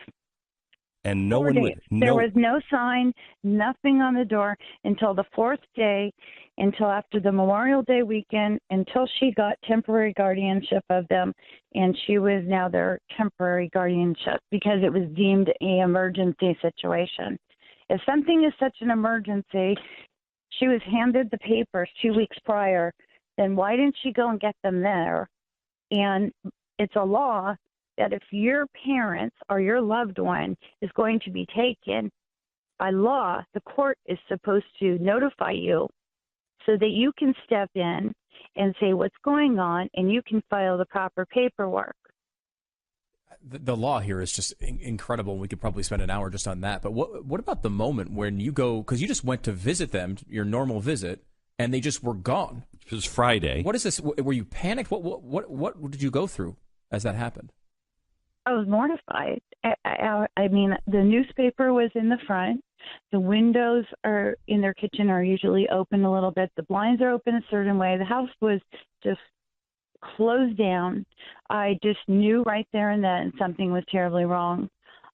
And no 4 one days. would. There was no sign, nothing on the door until the fourth day, until after the Memorial Day weekend, until she got temporary guardianship of them, and she was now their temporary guardianship because it was deemed an emergency situation. If something is such an emergency, she was handed the papers 2 weeks prior, then why didn't she go and get them there? And it's a law that if your parents or your loved one is going to be taken, by law, the court is supposed to notify you so that you can step in and say what's going on and you can file the proper paperwork. The law here is just incredible. We could probably spend an hour just on that. But what about the moment when you go, because you just went to visit them, your normal visit, and they just were gone? It was Friday. What is this? Were you panicked? What did you go through as that happened? I was mortified. I mean, the newspaper was in the front. The windows are in their kitchen are usually open a little bit. The blinds are open a certain way. The house was just closed down. I just knew right there and then something was terribly wrong.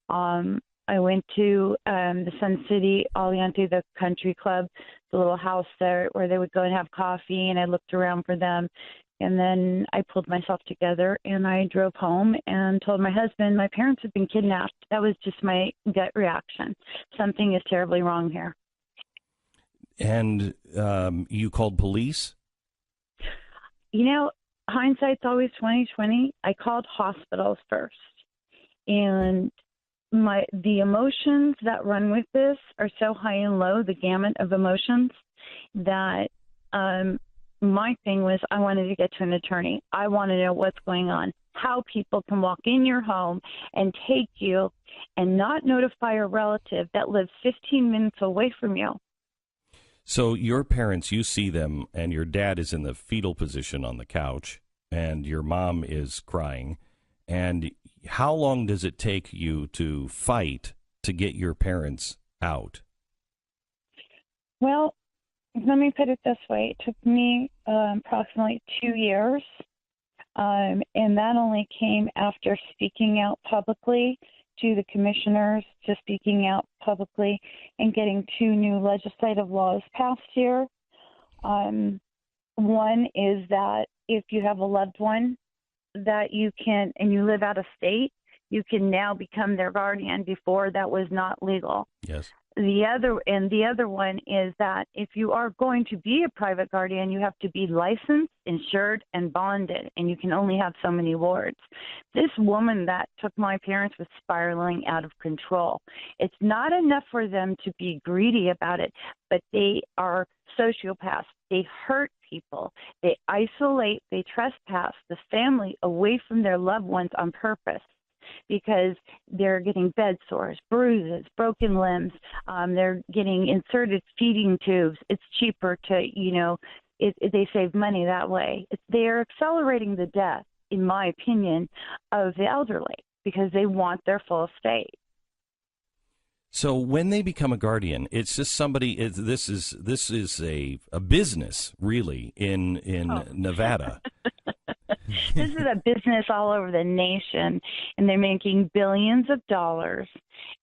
I went to the Sun City Aliante, the country club, the little house there where they would go and have coffee, and I looked around for them. And then I pulled myself together and I drove home and told my husband my parents had been kidnapped. That was just my gut reaction. Something is terribly wrong here. And you called police? You know, hindsight's always 20/20. I called hospitals first. And the emotions that run with this are so high and low, the gamut of emotions, that my thing was I wanted to get to an attorney. I want to know what's going on, how people can walk in your home and take you and not notify a relative that lives 15 minutes away from you. So your parents, you see them, and your dad is in the fetal position on the couch, and your mom is crying. And how long does it take you to fight to get your parents out? Well, let me put it this way. It took me approximately 2 years, and that only came after speaking out publicly to the commissioners, to speaking out publicly and getting 2 new legislative laws passed here. One is that if you have a loved one that you can, and you live out of state, you can now become their guardian. Before that was not legal. Yes. The other one is that if you are going to be a private guardian, you have to be licensed, insured, and bonded, and you can only have so many wards. This woman that took my parents was spiraling out of control. It's not enough for them to be greedy about it, but they are sociopaths. They hurt people. They isolate, they trespass the family away from their loved ones on purpose, because they're getting bed sores, bruises, broken limbs. They're getting inserted feeding tubes. It's cheaper to, they save money that way. They're accelerating the death, in my opinion, of the elderly because they want their full estate. So when they become a guardian, it's just somebody. This is a business, really, in Nevada. This is a business all over the nation, and they're making billions of dollars.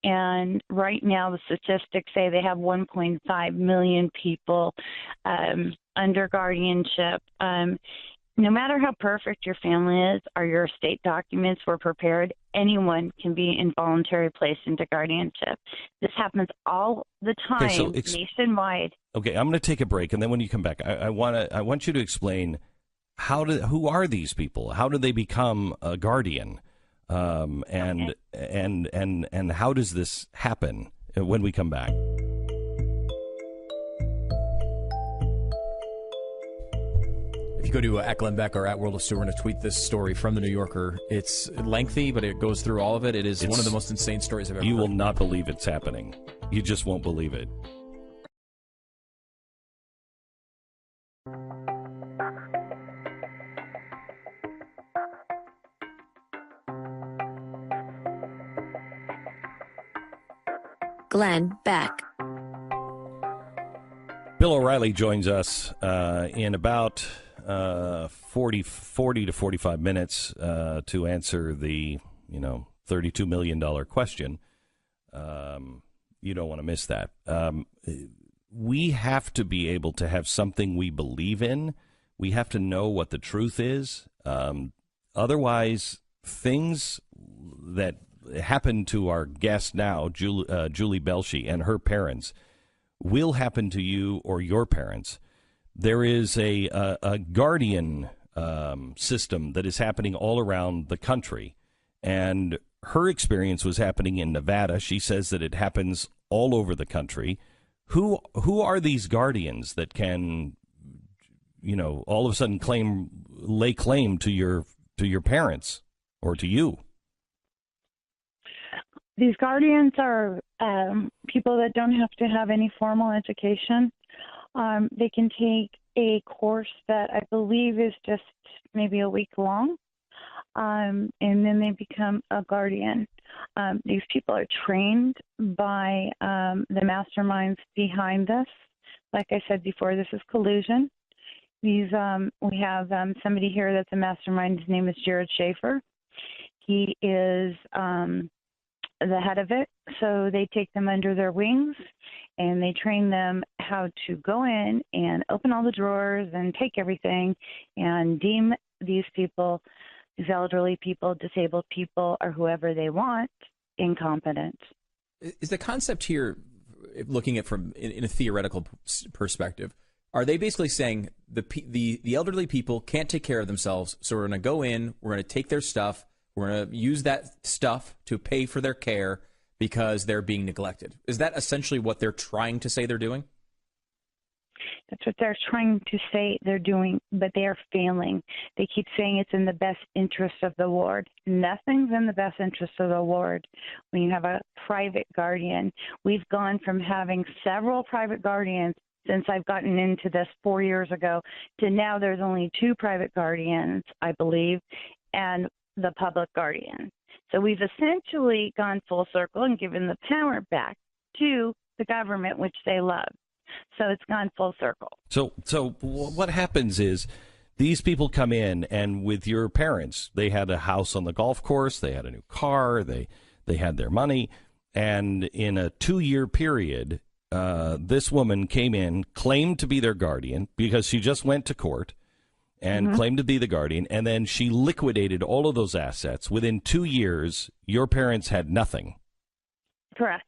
And right now, the statistics say they have 1.5 million people under guardianship. No matter how perfect your family is or your estate documents were prepared, anyone can be involuntarily placed into guardianship. This happens all the time, nationwide. Okay, I'm going to take a break, and then when you come back, I want you to explain who are these people? How do they become a guardian? And how does this happen when we come back? If you go to at Glenn Beck or at World of Stu, we're going to tweet this story from the New Yorker. It's lengthy, but it goes through all of it. It's one of the most insane stories I've ever heard. You will not believe it's happening. You just won't believe it. Glenn Beck. Bill O'Reilly joins us in about 40 to 45 minutes to answer the, $32 million question. You don't want to miss that. We have to be able to have something we believe in. We have to know what the truth is. Otherwise, things that happen to our guest now, Julie Belshi, and her parents, will happen to you or your parents. There is a guardian system that is happening all around the country, and her experience was happening in Nevada. She says that it happens all over the country. Who are these guardians that can, all of a sudden lay claim to your parents or to you? These guardians are people that don't have to have any formal education. They can take a course that I believe is just maybe a week long, and then they become a guardian. These people are trained by the masterminds behind this. Like I said before, this is collusion. We have somebody here that's a mastermind. His name is Jared Schaefer. He is the head of it. So they take them under their wings and they train them how to go in and open all the drawers and take everything and deem these people, these elderly people, disabled people, or whoever they want, incompetent. Is the concept here, looking at from in a theoretical perspective, are they basically saying the elderly people can't take care of themselves, so we're going to go in, we're going to take their stuff, we're going to use that stuff to pay for their care because they're being neglected? Is that essentially what they're trying to say they're doing? That's what they're trying to say they're doing, but they are failing. They keep saying it's in the best interest of the ward. Nothing's in the best interest of the ward when you have a private guardian. We've gone from having several private guardians since I've gotten into this 4 years ago to now there's only 2 private guardians, I believe, and the public guardian. So we've essentially gone full circle and given the power back to the government, which they love. So it's gone full circle. So what happens is these people come in, and with your parents, they had a house on the golf course, they had a new car, they had their money, and in a 2-year period, this woman came in, claimed to be their guardian because she just went to court, and claimed to be the guardian, and then she liquidated all of those assets. Within 2 years, your parents had nothing. Correct.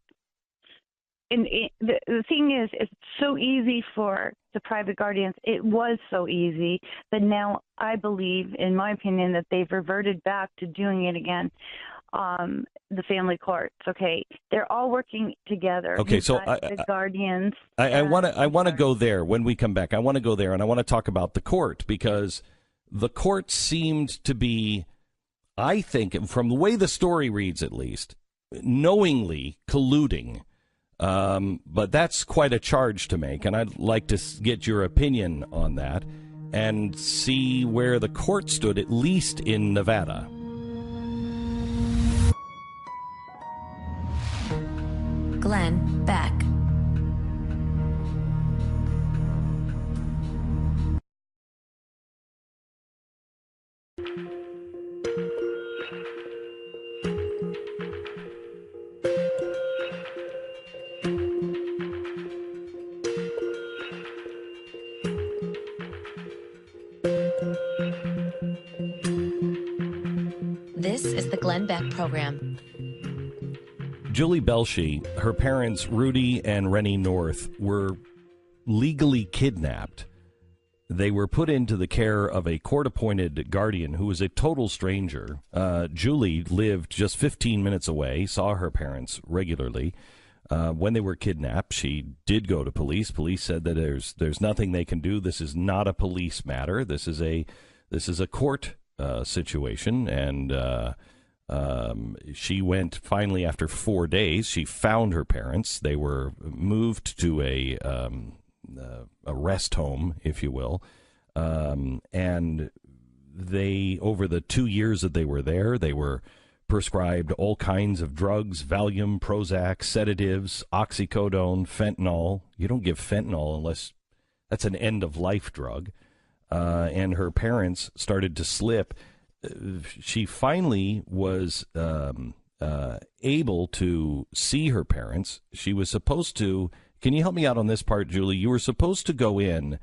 And the thing is, it's so easy for the private guardians. It was so easy, but now I believe, in my opinion, that they've reverted back to doing it again. The family courts. Okay, they're all working together. Okay, so the guardians. I want to go there when we come back. I want to go there, and I want to talk about the court, because the court seemed to be, I think, from the way the story reads at least, knowingly colluding. But that's quite a charge to make, and I'd like to get your opinion on that and see where the court stood, at least in Nevada. Glenn Beck. This is the Glenn Beck Program. Julie Belshi, her parents, Rudy and Rennie North, were legally kidnapped. They were put into the care of a court-appointed guardian who was a total stranger. Julie lived just 15 minutes away, saw her parents regularly. When they were kidnapped, she did go to police. Police said that there's nothing they can do. This is not a police matter. This is a court situation. And she went finally after 4 days. She found her parents. They were moved to a rest home, if you will. And they, over the 2 years that they were there, they were prescribed all kinds of drugs: Valium, Prozac, sedatives, oxycodone, fentanyl. You don't give fentanyl unless that's an end-of-life drug. And her parents started to slip. She finally was able to see her parents. She was supposed to... Can you help me out on this part, Julie? You were supposed to go in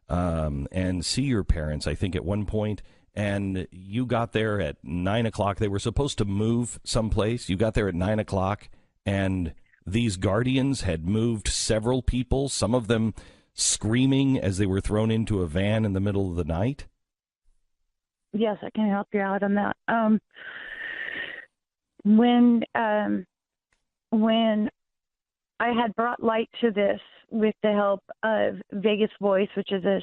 and see your parents, I think, at one point. And you got there at 9 o'clock. They were supposed to move someplace. You got there at 9 o'clock, and these guardians had moved several people, some of them screaming as they were thrown into a van in the middle of the night. Yes, I can help you out on that. When I had brought light to this with the help of Vegas Voice, which is a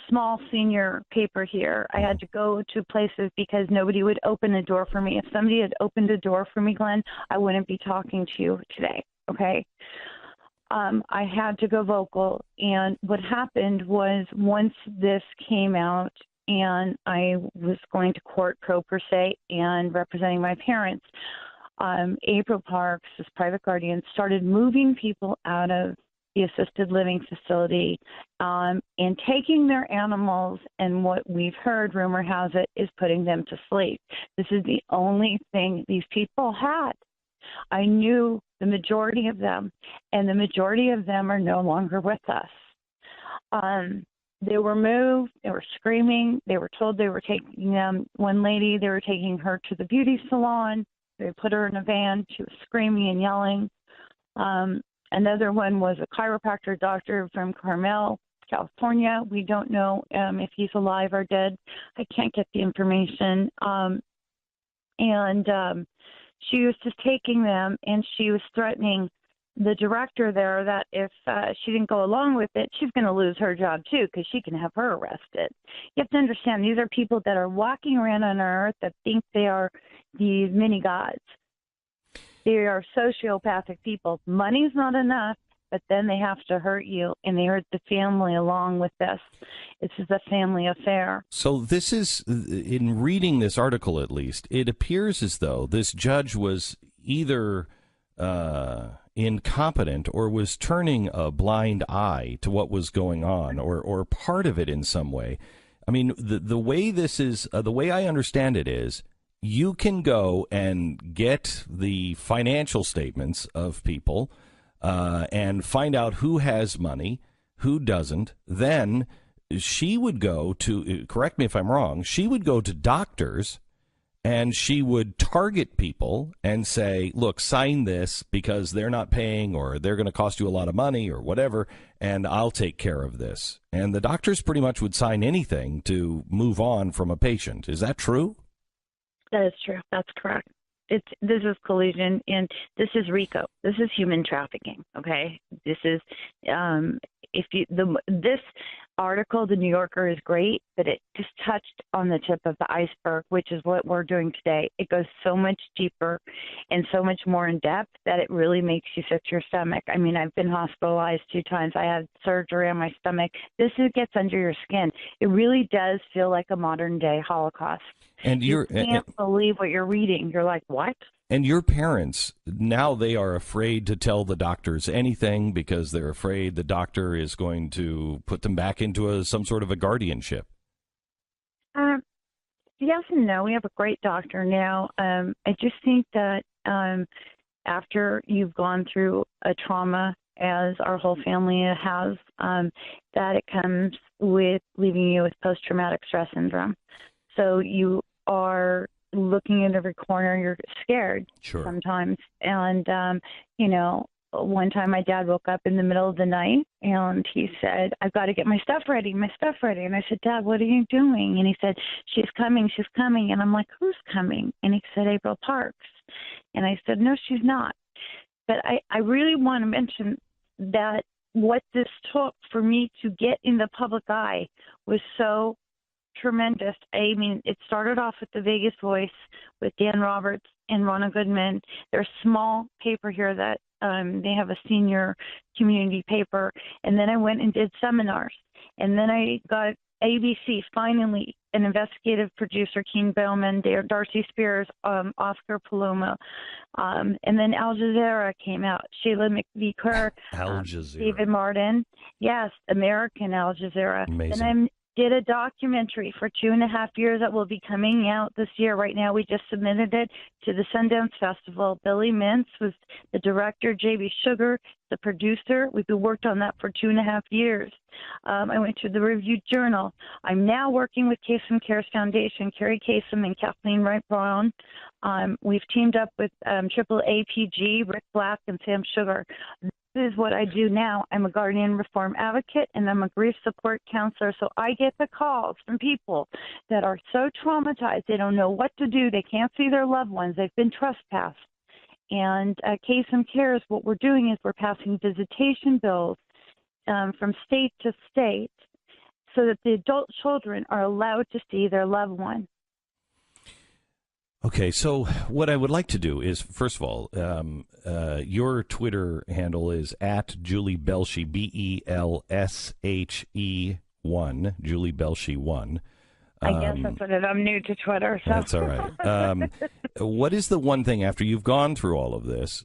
small senior paper here, I had to go to places because nobody would open the door for me. If somebody had opened the door for me, Glenn, I wouldn't be talking to you today, okay? I had to go vocal, and what happened was once this came out and I was going to court pro per se and representing my parents, April Parks, this private guardian, started moving people out of the assisted living facility and taking their animals, and what we've heard, rumor has it, is putting them to sleep. This is the only thing these people had. I knew the majority of them, and the majority of them are no longer with us. They were moved. They were screaming. They were told they were taking them. One lady, they were taking her to the beauty salon. They put her in a van. She was screaming and yelling. Another one was a chiropractor doctor from Carmel, California. We don't know if he's alive or dead. I can't get the information. She was just taking them, and she was threatening the director there that if she didn't go along with it, she's going to lose her job too, because she can have her arrested. You have to understand, these are people that are walking around on earth that think they are these mini gods. They are sociopathic people. Money's not enough, but then they have to hurt you, and they hurt the family along with this. This is a family affair. So this is, in reading this article at least, it appears as though this judge was either incompetent or was turning a blind eye to what was going on, or part of it in some way. I mean, the way this is, the way I understand it is, you can go and get the financial statements of people and find out who has money, who doesn't. Then she would go to, correct me if I'm wrong, she would go to doctors and she would target people and say, look, sign this because they're not paying, or they're going to cost you a lot of money or whatever, and I'll take care of this. And the doctors pretty much would sign anything to move on from a patient. Is that true? That is true. That's correct. This is collusion, and this is RICO. This is human trafficking. Okay, this is this article, The New Yorker, is great, but it just touched on the tip of the iceberg, which is what we're doing today. It goes so much deeper and so much more in depth that it really makes you sick to your stomach. I mean, I've been hospitalized 2 times. I had surgery on my stomach. This gets under your skin. It really does feel like a modern day Holocaust. And you can't believe what you're reading. You're like, what? And your parents, now they are afraid to tell the doctors anything because they're afraid the doctor is going to put them back into some sort of a guardianship. Yes and no. We have a great doctor now. I just think that after you've gone through a trauma, as our whole family has, that it comes with leaving you with post-traumatic stress syndrome. So you are looking in every corner, you're scared sometimes. And, one time my dad woke up in the middle of the night and he said, I've got to get my stuff ready. And I said, Dad, what are you doing? And he said, she's coming. And I'm like, who's coming? And he said, April Parks. And I said, no, she's not. But I really want to mention that what this took for me to get in the public eye was so tremendous. I mean, it started off with the Vegas Voice with Dan Roberts and Ronna Goodman. They're a small paper here that they have a senior community paper. And then I went and did seminars. And then I got ABC, finally, an investigative producer, Keen Bowman, Darcy Spears, Oscar Paloma. And then Al Jazeera came out, Sheila McVicker, Al Jazeera. David Martin. Yes, American Al Jazeera. Amazing. And I did a documentary for 2.5 years that will be coming out this year. Right now, we just submitted it to the Sundance Festival. Billy Mintz was the director, J.B. Sugar, the producer. We've been worked on that for 2.5 years. I went to the Review Journal. I'm now working with Kasem Cares Foundation, Carrie Kasem and Kathleen Wright Brown. We've teamed up with Triple APG, Rick Black, and Sam Sugar. This is what I do now. I'm a guardian reform advocate, and I'm a grief support counselor. So I get the calls from people that are so traumatized, they don't know what to do. They can't see their loved ones. They've been trespassed. And Kasem Cares, what we're doing is we're passing visitation bills from state to state so that the adult children are allowed to see their loved one. Okay, so what I would like to do is, first of all, your Twitter handle is at Julie Belshe, BELSHE1, Julie Belshe 1. I guess that's what it is. I'm new to Twitter. So. That's all right. What is the one thing, after you've gone through all of this,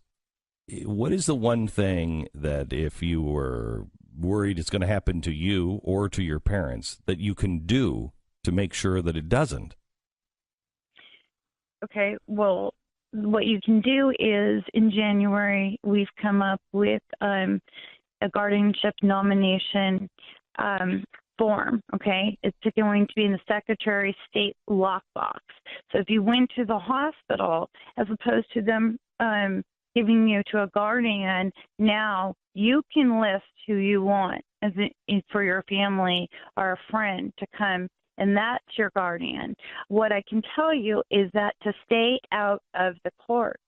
what is the one thing that if you were worried it's going to happen to you or to your parents that you can do to make sure that it doesn't? Okay, well, what you can do is in January, we've come up with a guardianship nomination form, okay? It's going to be in the Secretary of State lockbox. So if you went to the hospital, as opposed to them giving you to a guardian, now you can list who you want for your family or a friend to come, and that's your guardian. What I can tell you is that to stay out of the court,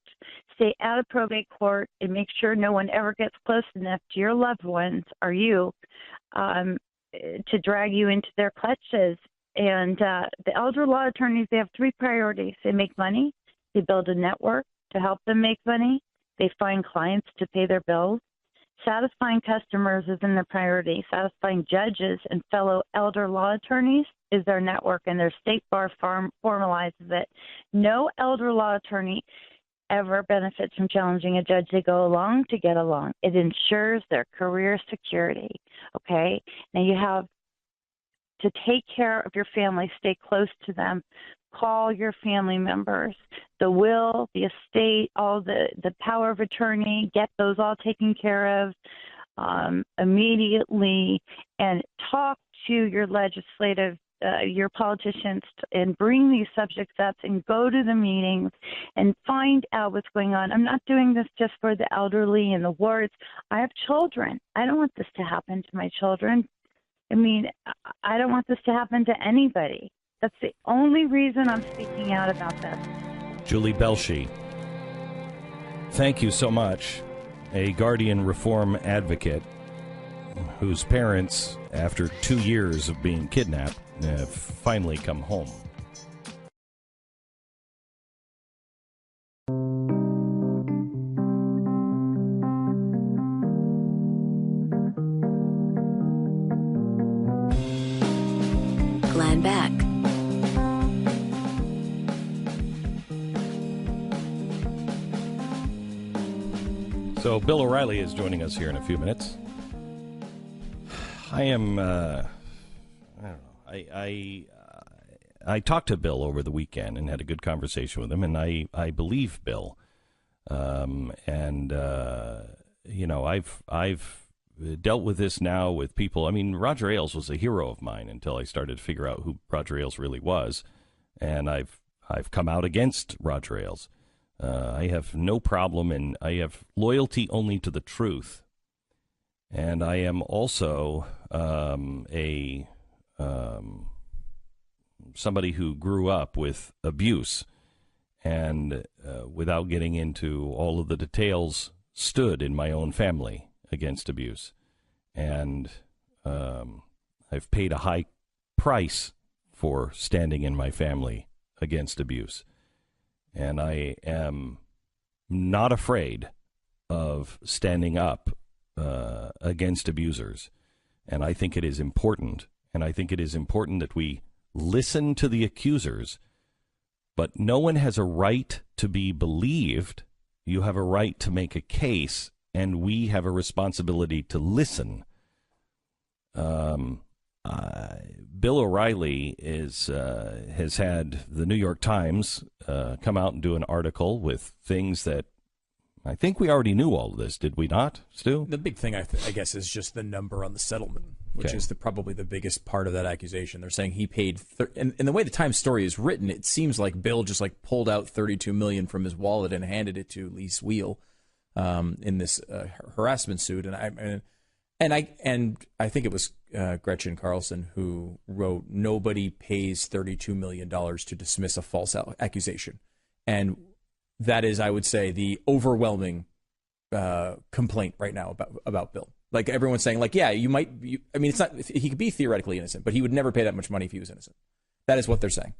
stay out of probate court, and make sure no one ever gets close enough to your loved ones or you to drag you into their clutches. And the elder law attorneys, they have 3 priorities. They make money, they build a network to help them make money, they find clients to pay their bills. Satisfying customers is in their priority. Satisfying judges and fellow elder law attorneys is their network, and their state bar formalizes it. No elder law attorney ever benefits from challenging a judge. They go along to get along. It ensures their career security, okay? Now you have to take care of your family, stay close to them, call your family members, the will, the estate, all the power of attorney, get those all taken care of immediately, and talk to your legislative, your politicians, and bring these subjects up and go to the meetings and find out what's going on. I'm not doing this just for the elderly and the wards. I have children. I don't want this to happen to my children. I mean, I don't want this to happen to anybody. That's the only reason I'm speaking out about this. Julie Belshe, thank you so much. A guardian reform advocate whose parents, after 2 years of being kidnapped, have finally come home. Glenn Beck. So Bill O'Reilly is joining us here in a few minutes. I am, I don't know, I talked to Bill over the weekend and had a good conversation with him, and I believe Bill. You know, I've dealt with this now with people. I mean, Roger Ailes was a hero of mine until I started to figure out who Roger Ailes really was, and I've come out against Roger Ailes. I have no problem, and I have loyalty only to the truth. And I am also somebody who grew up with abuse, and without getting into all of the details stood in my own family against abuse. And I've paid a high price for standing in my family against abuse. And I am not afraid of standing up against abusers. And I think it is important. And I think it is important that we listen to the accusers. But no one has a right to be believed. You have a right to make a case, and we have a responsibility to listen. Bill O'Reilly has had the New York Times come out and do an article with things that I think we already knew all of this, did we not, Stu? The big thing, I guess, is just the number on the settlement, which is probably the biggest part of that accusation. They're saying he paid, and the way the Times story is written, it seems like Bill just like pulled out $32 million from his wallet and handed it to Lise Wheel in this harassment suit, and I think it was Gretchen Carlson who wrote, "Nobody pays $32 million to dismiss a false accusation," and that is, I would say, the overwhelming complaint right now about Bill. Like everyone's saying, like, yeah, I mean, it's not. He could be theoretically innocent, but he would never pay that much money if he was innocent. That is what they're saying,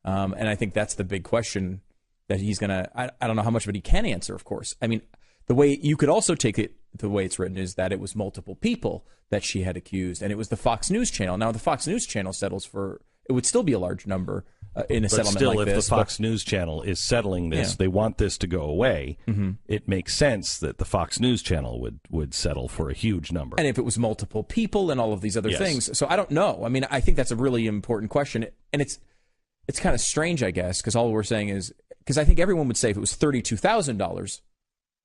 and I think that's the big question that he's gonna. I don't know how much of it he can answer. Of course, I mean, the way you could also take it, the way it's written, is that it was multiple people that she had accused, and it was the Fox News channel. Now, the Fox News channel settles for, it would still be a large number in a settlement still, like this. If the Fox News channel is settling this, they want this to go away. Mm-hmm. It makes sense that the Fox News channel would settle for a huge number. And if it was multiple people and all of these other things. So I don't know. I mean, I think that's a really important question. And it's kind of strange, I guess, because all we're saying is, because I think everyone would say if it was $32,000,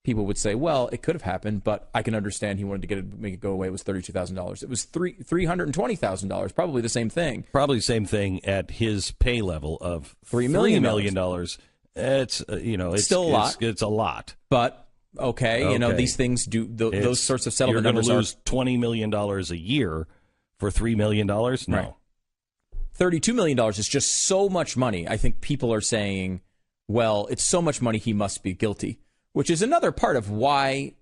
people would say, well, it could have happened, but I can understand he wanted to make it go away. It was $32,000. It was $320,000, probably the same thing. Probably the same thing at his pay level of $3 million. It's it's still a lot. It's a lot. But okay, these things do those sorts of settlement numbers. You're going to lose $20 million a year for $3 million? No. Right. $32 million is just so much money. I think people are saying, well, it's so much money, he must be guilty. Which is another part of why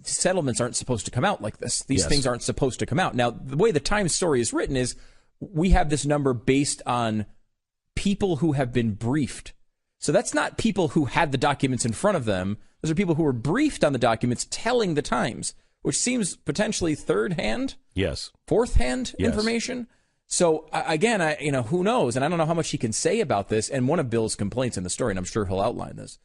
settlements aren't supposed to come out like this. These things aren't supposed to come out. Now, the way the Times story is written is we have this number based on people who have been briefed. So that's not people who had the documents in front of them. Those are people who were briefed on the documents telling the Times, which seems potentially third-hand? Yes. Fourth-hand information? So, again, who knows? And I don't know how much he can say about this. And one of Bill's complaints in the story, and I'm sure he'll outline this,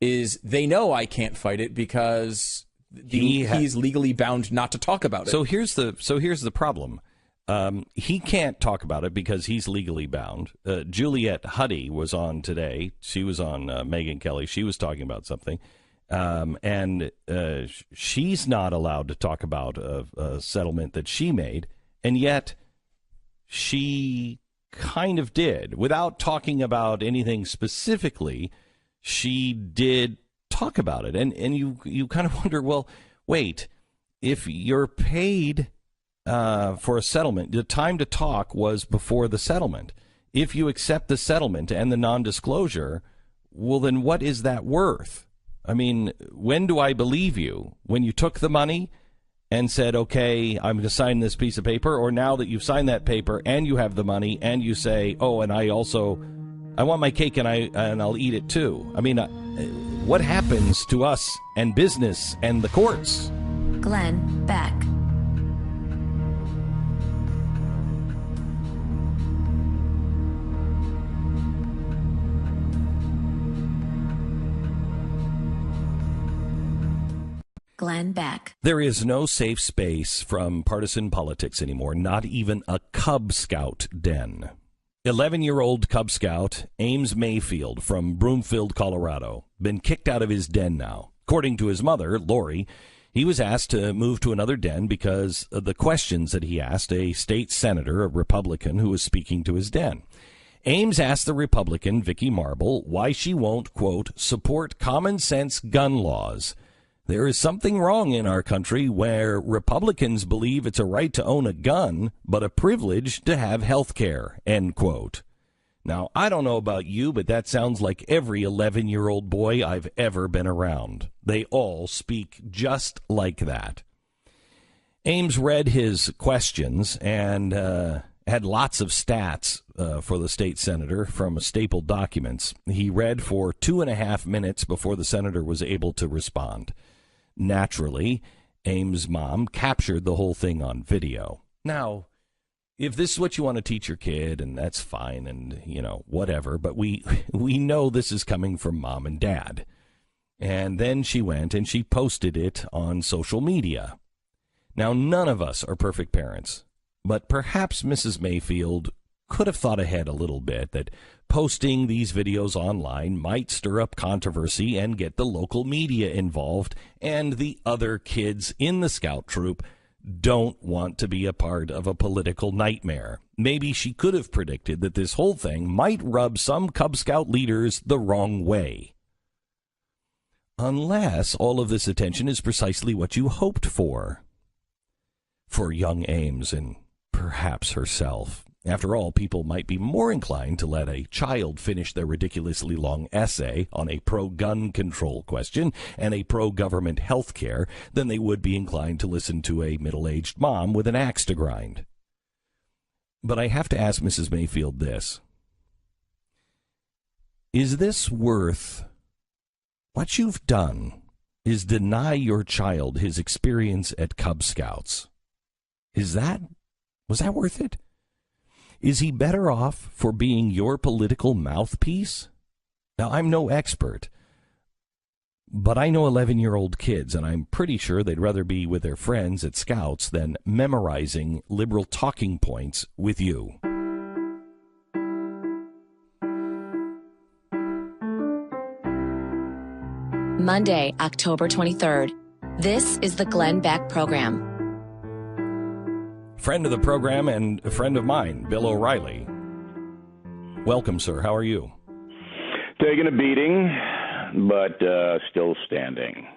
is they know I can't fight it because he's legally bound not to talk about it. So here's the problem. He can't talk about it because he's legally bound. Juliette Huddy was on today. She was on Megyn Kelly. She was talking about something. And she's not allowed to talk about a settlement that she made. And yet she kind of did. Without talking about anything specifically, she did talk about it. And you kind of wonder, well, wait, if you're paid for a settlement, the time to talk was before the settlement. If you accept the settlement and the non-disclosure, well, then what is that worth? I mean, when do I believe you? When you took the money and said, okay, I'm going to sign this piece of paper, or now that you've signed that paper and you have the money and you say, oh, and I want my cake and I'll eat it too. I mean, what happens to us and business and the courts? Glenn Beck. Glenn Beck. There is no safe space from partisan politics anymore, not even a Cub Scout den. 11-year-old Cub Scout Ames Mayfield from Broomfield, Colorado, been kicked out of his den now. According to his mother, Lori, he was asked to move to another den because of the questions that he asked a state senator, a Republican, who was speaking to his den. Ames asked the Republican, Vicky Marble, why she won't, quote, support common sense gun laws. There is something wrong in our country where Republicans believe it's a right to own a gun, but a privilege to have health care, end quote. Now, I don't know about you, but that sounds like every 11-year-old boy I've ever been around. They all speak just like that. Ames read his questions and had lots of stats for the state senator from stapled documents. He read for 2.5 minutes before the senator was able to respond. Naturally, Ames' mom captured the whole thing on video. Now, if this is what you want to teach your kid, and that's fine, and, whatever, but we know this is coming from mom and dad. And then she went and she posted it on social media. Now, none of us are perfect parents, but perhaps Mrs. Mayfield could have thought ahead a little bit that posting these videos online might stir up controversy and get the local media involved, and the other kids in the scout troop don't want to be a part of a political nightmare. Maybe she could have predicted that this whole thing might rub some Cub Scout leaders the wrong way. Unless all of this attention is precisely what you hoped for young Ames and perhaps herself. After all, people might be more inclined to let a child finish their ridiculously long essay on a pro-gun control question and a pro-government health care than they would be inclined to listen to a middle-aged mom with an axe to grind. But I have to ask Mrs. Mayfield this. Is this worth what you've done is deny your child his experience at Cub Scouts? Was that worth it? Is he better off for being your political mouthpiece? Now, I'm no expert, but I know 11-year-old kids, and I'm pretty sure they'd rather be with their friends at Scouts than memorizing liberal talking points with you. Monday, October 23rd. This is the Glenn Beck Program. Friend of the program and a friend of mine, Bill O'Reilly. Welcome, sir. How are you? Taking a beating, but still standing.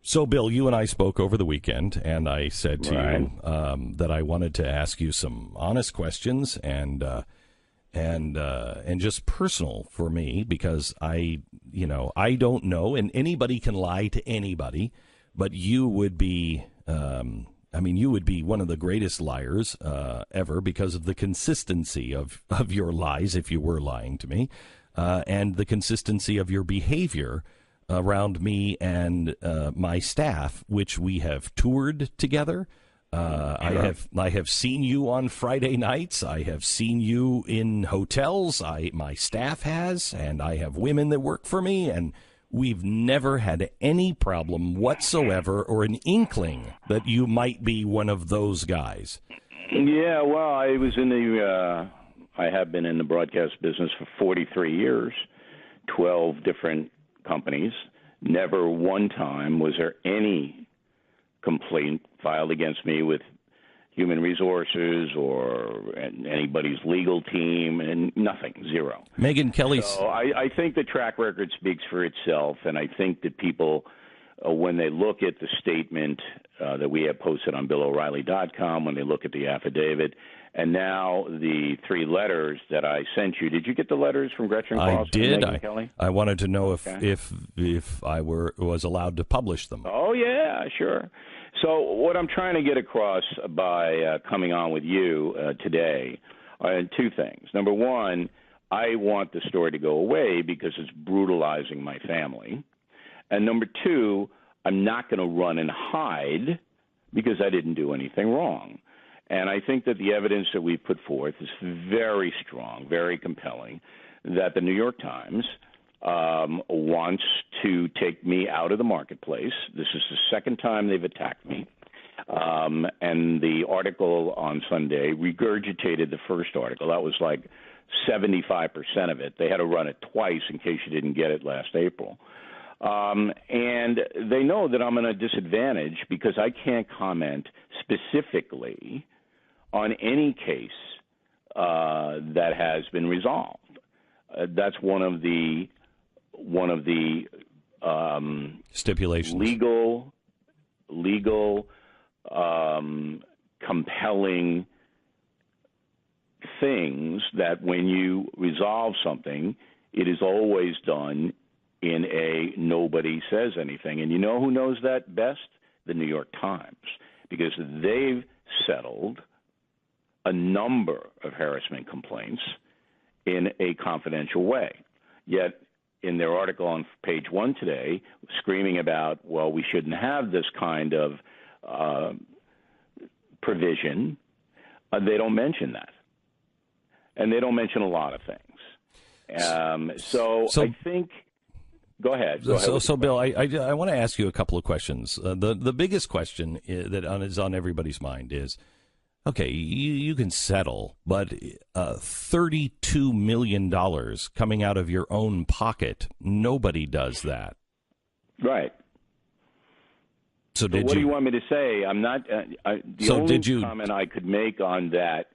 So, Bill, you and I spoke over the weekend, and I said to you that I wanted to ask you some honest questions and just personal for me, because I don't know, and anybody can lie to anybody, but you would be. You would be one of the greatest liars ever because of the consistency of your lies, if you were lying to me, and the consistency of your behavior around me and my staff, which we have toured together. Sure. I have seen you on Friday nights. I have seen you in hotels. My staff has, and I have women that work for me, and we've never had any problem whatsoever or an inkling that you might be one of those guys. Yeah, well, I have been in the broadcast business for 43 years, 12 different companies. Never one time was there any complaint filed against me with Human Resources or anybody's legal team, and nothing, zero. Megyn Kelly's. So I think the track record speaks for itself, and I think that people, when they look at the statement that we have posted on BillO'Reilly.com, when they look at the affidavit, and now the 3 letters that I sent you. Did you get the letters from Gretchen Cross? I did. And Megyn Kelly? I wanted to know if I was allowed to publish them. Oh yeah, sure. So what I'm trying to get across by coming on with you today are 2 things. Number one, I want the story to go away because it's brutalizing my family. And number 2, I'm not going to run and hide because I didn't do anything wrong. And I think that the evidence that we've put forth is very strong, very compelling, that the New York Times wants to take me out of the marketplace. This is the second time they've attacked me. And the article on Sunday regurgitated the first article. That was like 75% of it. They had to run it twice in case you didn't get it last April. And they know that I'm in a disadvantage because I can't comment specifically on any case that has been resolved. That's one of the stipulations. Legal, compelling things that when you resolve something, it is always done in a nobody says anything. And you know who knows that best? The New York Times, because they've settled a number of harassment complaints in a confidential way. Yet in their article on page 1 today, screaming about, well, we shouldn't have this kind of provision, they don't mention that. And they don't mention a lot of things. So I think... Go ahead. So Bill, I want to ask you a couple of questions. The biggest question that is on everybody's mind is, okay, you can settle, but $32 million coming out of your own pocket, nobody does that. Right. So what do you want me to say? I'm not. The only comment I could make on that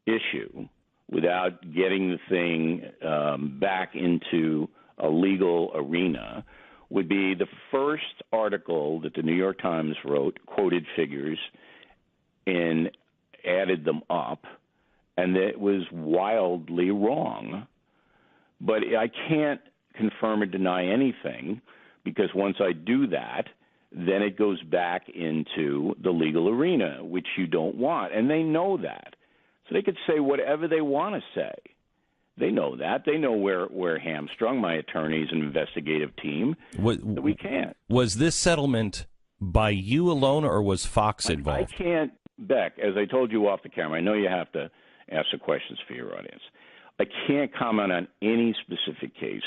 issue, without getting the thing back into a legal arena, would be the first article that the New York Times wrote, quoted figures and added them up, and it was wildly wrong. But I can't confirm or deny anything, because once I do that, then it goes back into the legal arena, which you don't want. And they know that. So they could say whatever they want to say. They know that. They know we're hamstrung, my attorneys and investigative team, that we can't. Was this settlement by you alone, or was Fox involved? I can't, Beck, as I told you off the camera, I know you have to ask the questions for your audience. I can't comment on any specific case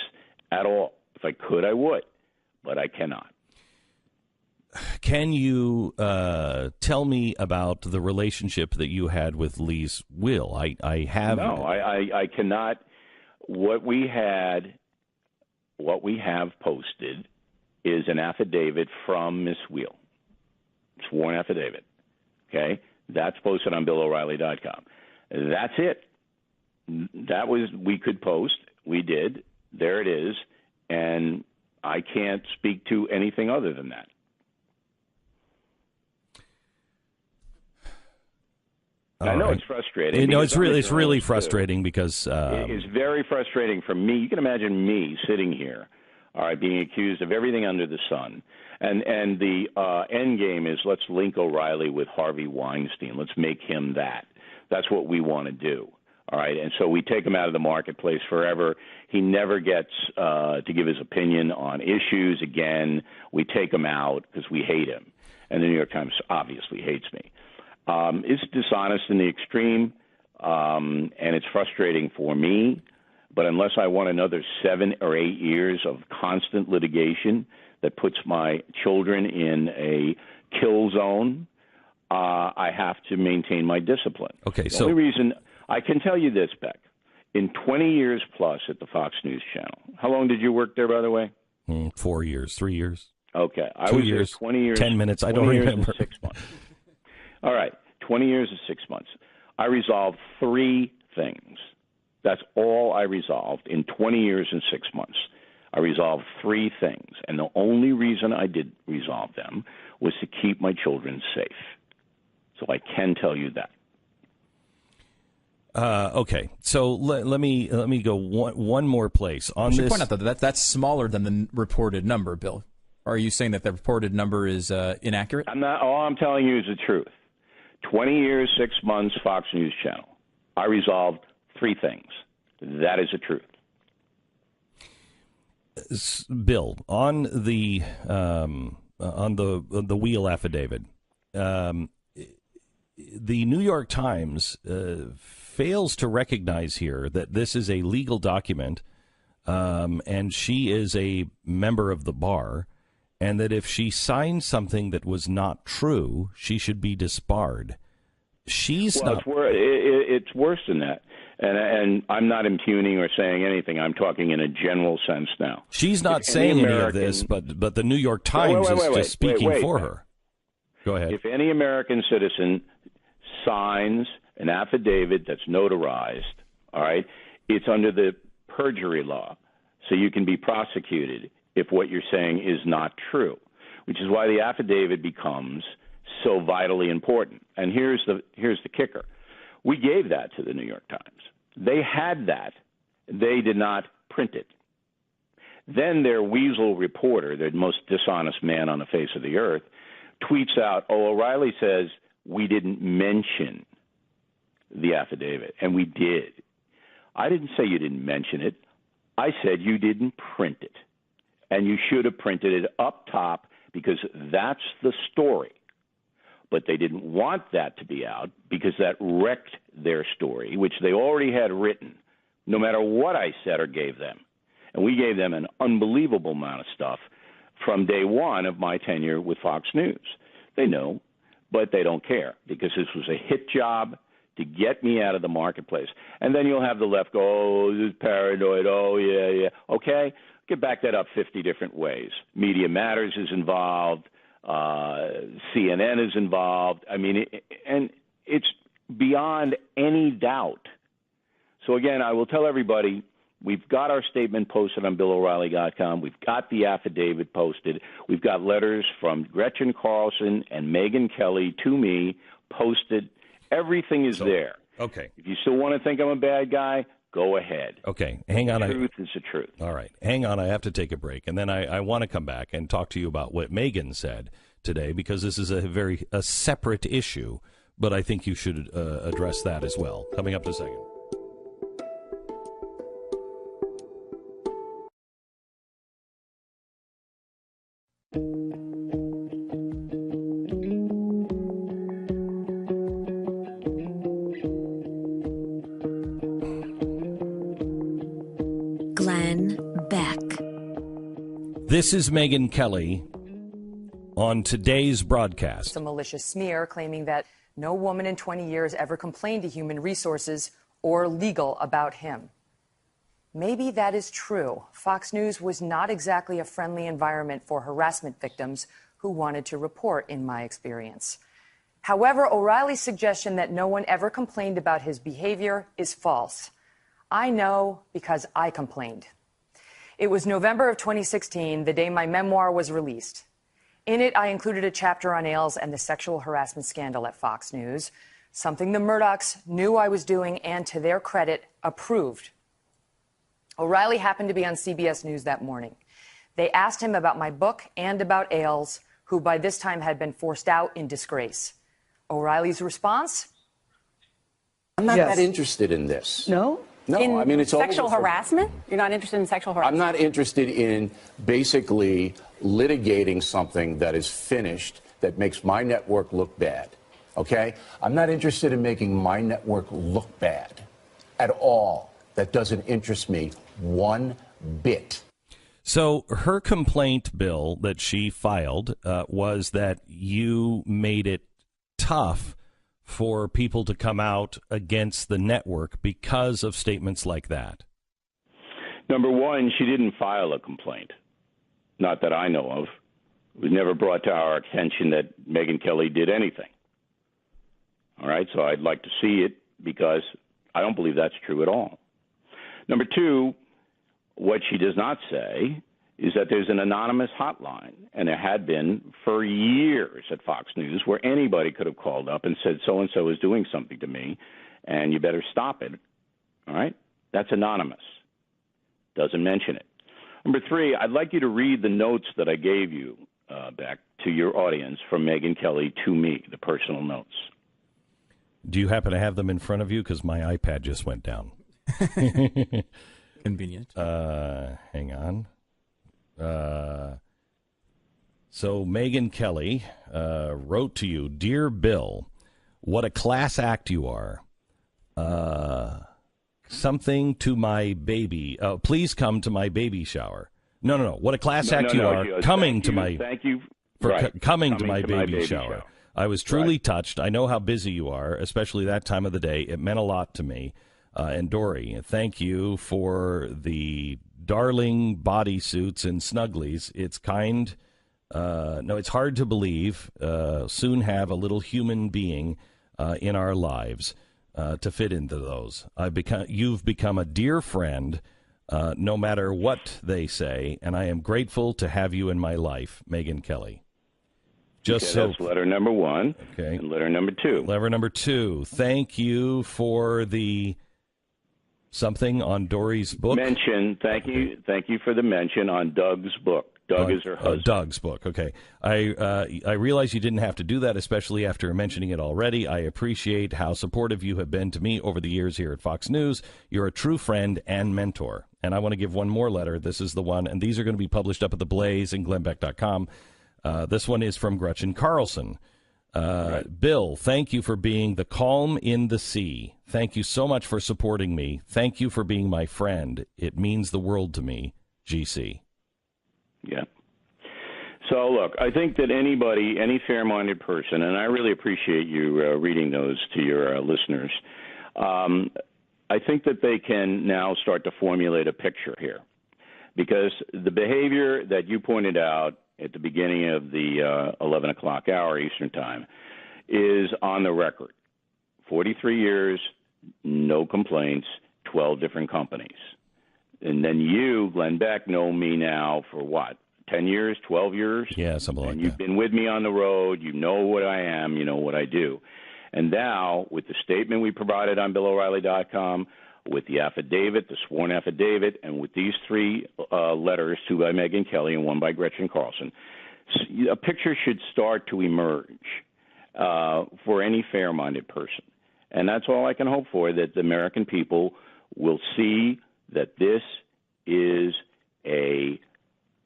at all. If I could, I would, but I cannot. Can you tell me about the relationship that you had with Lee's will? I have. No, I cannot. What we have posted is an affidavit from Miss Wheel, sworn affidavit. Okay, that's posted on BillO'Reilly.com. That's it. That was, we could post. We did. There it is, and I can't speak to anything other than that. I know it's frustrating. It's really frustrating because it's very frustrating for me. You can imagine me sitting here, all right, being accused of everything under the sun, and the end game is let's link O'Reilly with Harvey Weinstein. Let's make him that. That's what we want to do, all right. And so we take him out of the marketplace forever. He never gets to give his opinion on issues again. We take him out because we hate him, and the New York Times obviously hates me. It's dishonest in the extreme, and it's frustrating for me. But unless I want another 7 or 8 years of constant litigation that puts my children in a kill zone, I have to maintain my discipline. Okay, the only reason I can tell you this, Beck, in 20 years plus at the Fox News Channel. How long did you work there, by the way? 4 years, 3 years. Okay, I 2 was years, there 20 years, 10 minutes. I don't remember. 6 months. All right, 20 years and 6 months. I resolved 3 things. That's all I resolved in 20 years and 6 months. I resolved 3 things, and the only reason I did resolve them was to keep my children safe. So I can tell you that. Okay, so let me go one more place on this. Point out that that's smaller than the reported number, Bill. Are you saying that the reported number is inaccurate? I'm not. All I'm telling you is the truth. 20 years, 6 months, Fox News Channel. I resolved 3 things. That is the truth. Bill, on the Wheel affidavit, the New York Times fails to recognize here that this is a legal document, and she is a member of the bar, and that if she signed something that was not true, she should be disbarred. It's worse than that. And I'm not impugning or saying anything. I'm talking in a general sense now. She's not saying any of this, but the New York Times is just speaking for her. Go ahead. If any American citizen signs an affidavit that's notarized, all right, it's under the perjury law, so you can be prosecuted if what you're saying is not true, which is why the affidavit becomes so vitally important. And here's the kicker. We gave that to the New York Times. They had that. They did not print it. Then their weasel reporter, the most dishonest man on the face of the earth, tweets out, O'Reilly says we didn't mention the affidavit, and we did. I didn't say you didn't mention it. I said you didn't print it, and you should have printed it up top because that's the story. But they didn't want that to be out because that wrecked their story, which they already had written, no matter what I said or gave them. And we gave them an unbelievable amount of stuff from day one of my tenure with Fox News. They know, but they don't care because this was a hit job to get me out of the marketplace. And then you'll have the left go, oh, this is paranoid, oh, yeah. Okay, you can back that up 50 different ways. Media Matters is involved. CNN is involved. I mean, and it's beyond any doubt. So, again, I will tell everybody, we've got our statement posted on BillO'Reilly.com. We've got the affidavit posted. We've got letters from Gretchen Carlson and Megyn Kelly to me posted. Everything is there. Okay. If you still want to think I'm a bad guy, go ahead. Okay. Hang on. The truth is the truth. All right. Hang on. I have to take a break. And then I want to come back and talk to you about what Megyn said today, because this is a separate issue. But I think you should address that as well. Coming up in a second. Glenn Beck. This is Megyn Kelly on today's broadcast. It's a malicious smear claiming that no woman in 20 years ever complained to Human Resources or legal about him. Maybe that is true. Fox News was not exactly a friendly environment for harassment victims who wanted to report, in my experience. However, O'Reilly's suggestion that no one ever complained about his behavior is false. I know because I complained. It was November of 2016, the day my memoir was released. In it, I included a chapter on Ailes and the sexual harassment scandal at Fox News, something the Murdochs knew I was doing and, to their credit, approved. O'Reilly happened to be on CBS News that morning. They asked him about my book and about Ailes, who by this time had been forced out in disgrace. O'Reilly's response? I'm not that interested in this. No? No, I mean, it's sexual over harassment? You're not interested in sexual harassment? I'm not interested in basically litigating something that is finished that makes my network look bad. Okay? I'm not interested in making my network look bad at all. That doesn't interest me one bit. So her complaint, Bill, that she filed was that you made it tough for people to come out against the network because of statements like that. Number one, she didn't file a complaint. Not that I know of. It was never brought to our attention that Megyn Kelly did anything. All right, so I'd like to see it because I don't believe that's true at all. Number two, what she does not say is that there's an anonymous hotline, and there had been for years at Fox News, where anybody could have called up and said, so-and-so is doing something to me, and you better stop it. All right? That's anonymous. Doesn't mention it. Number three, I'd like you to read the notes that I gave you, Beck, to your audience from Megyn Kelly to me, the personal notes. Do you happen to have them in front of you? Because my iPad just went down. Convenient. Hang on. So Megyn Kelly wrote to you, Dear Bill, what a class act you are. Something to my baby. Please come to my baby shower. No. What a class act you are. Coming to my baby shower. I was truly touched. I know how busy you are, especially that time of the day. It meant a lot to me. And Dory, thank you for the darling bodysuits and snugglies. It's kind. No, it's hard to believe. Soon have a little human being in our lives to fit into those. You've become a dear friend, no matter what they say, and I am grateful to have you in my life, Megyn Kelly. That's letter number 1. Okay. And letter number 2. Letter number 2. Thank you for the something on Dory's book. Mention. Thank you for the mention on Doug's book. Doug is her husband. Doug's book. Okay. I realize you didn't have to do that, especially after mentioning it already. I appreciate how supportive you have been to me over the years here at Fox News. You're a true friend and mentor. And I want to give one more letter. This is the one, and these are going to be published up at TheBlaze and glennbeck.com. This one is from Gretchen Carlson. Right. Bill, thank you for being the calm in the sea. Thank you so much for supporting me. Thank you for being my friend. It means the world to me. GC. Yeah. So, look, I think that any fair-minded person, and I really appreciate you reading those to your listeners, I think that they can now start to formulate a picture here. Because the behavior that you pointed out at the beginning of the 11 o'clock hour Eastern Time is on the record. 43 years, no complaints, 12 different companies. And then you, Glenn Beck, know me now for what, 10 years, 12 years? Yeah, something like that. And you've been with me on the road. You know what I am. You know what I do. And now, with the statement we provided on BillO'Reilly.com, with the affidavit, the sworn affidavit, and with these 3 letters, 2 by Megyn Kelly and 1 by Gretchen Carlson, a picture should start to emerge for any fair-minded person. And that's all I can hope for, that the American people will see that this is a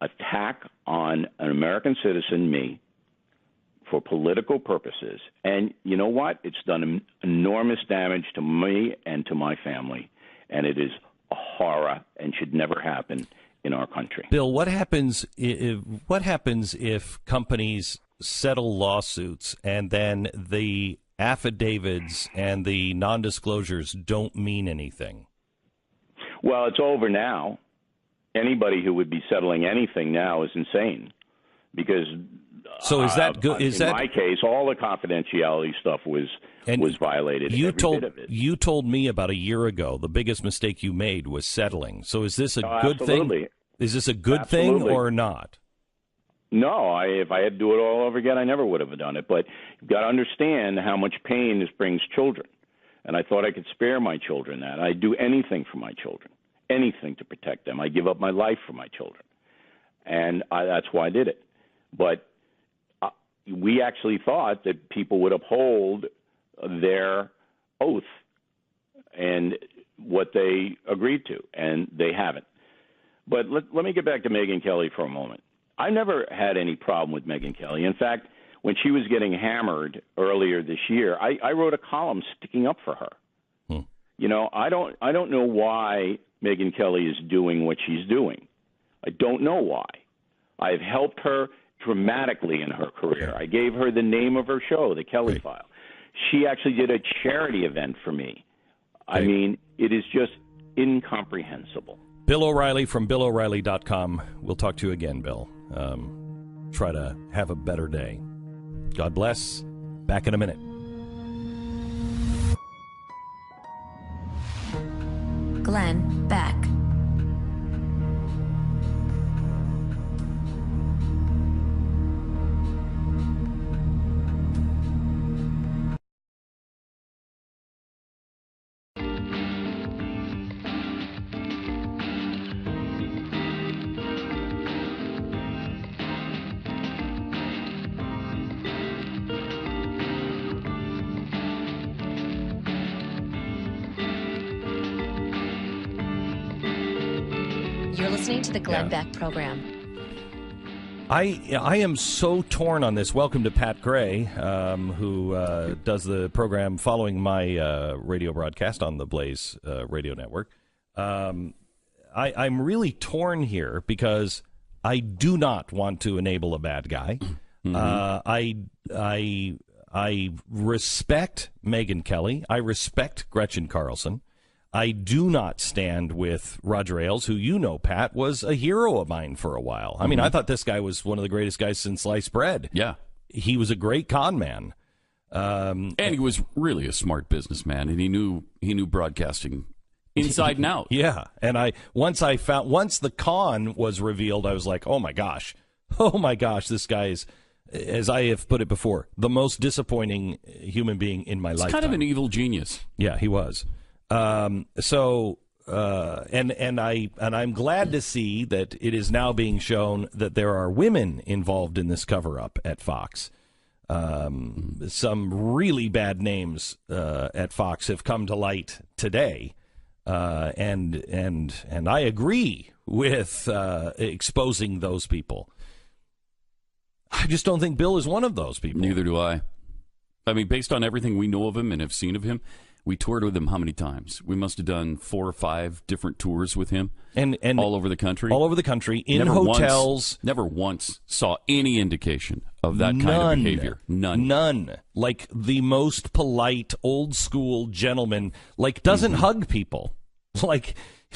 attack on an American citizen, me, for political purposes. And you know what? It's done enormous damage to me and to my family, and it is a horror and should never happen in our country. Bill, what happens if companies settle lawsuits and then the affidavits and the non-disclosures don't mean anything? Well, it's over now. Anybody who would be settling anything now is insane, because so is that good? In my case, all the confidentiality stuff was violated. You every bit of it. You told me about a year ago the biggest mistake you made was settling. So is this a good absolutely. thing? Is this a good Absolutely. thing or not? No, if I had to do it all over again, I never would have done it. But you've got to understand how much pain this brings children. And I thought I could spare my children that. I'd do anything for my children, anything to protect them. I give up my life for my children. And that's why I did it. But we actually thought that people would uphold their oath and what they agreed to, and they haven't. But let me get back to Megyn Kelly for a moment. I never had any problem with Megyn Kelly. In fact, when she was getting hammered earlier this year, I wrote a column sticking up for her. You know, I don't know why Megyn Kelly is doing what she's doing. I don't know why. I've helped her dramatically in her career. I gave her the name of her show, The Kelly File. She actually did a charity event for me. I mean, it is just incomprehensible. Bill O'Reilly from BillO'Reilly.com. We'll talk to you again, Bill. Try to have a better day. God bless. Back in a minute. Glenn Beck. You're listening to the Glenn Beck program. I am so torn on this. Welcome to Pat Gray, who does the program following my radio broadcast on the Blaze radio network. I'm really torn here because I do not want to enable a bad guy. I respect Megyn Kelly. I respect Gretchen Carlson. I do not stand with Roger Ailes, who, you know, Pat, was a hero of mine for a while. I mean, I thought this guy was one of the greatest guys since sliced bread. Yeah. He was a great con man. And he was really a smart businessman, and he knew broadcasting inside and out. Yeah. And once the con was revealed, I was like, oh my gosh, this guy is as I have put it before, the most disappointing human being in my lifetime. Kind of an evil genius. Yeah, he was. And I'm glad to see that it is now being shown that there are women involved in this cover-up at Fox. Some really bad names at Fox have come to light today, and I agree with exposing those people. I just don't think Bill is one of those people. Neither do I. I mean, based on everything we know of him and have seen of him, we toured with him how many times? We must have done 4 or 5 different tours with him, and all over the country. All over the country, in hotels. Never once saw any indication of that kind of behavior. None. Like the most polite, old school gentleman, like doesn't hug people. Like,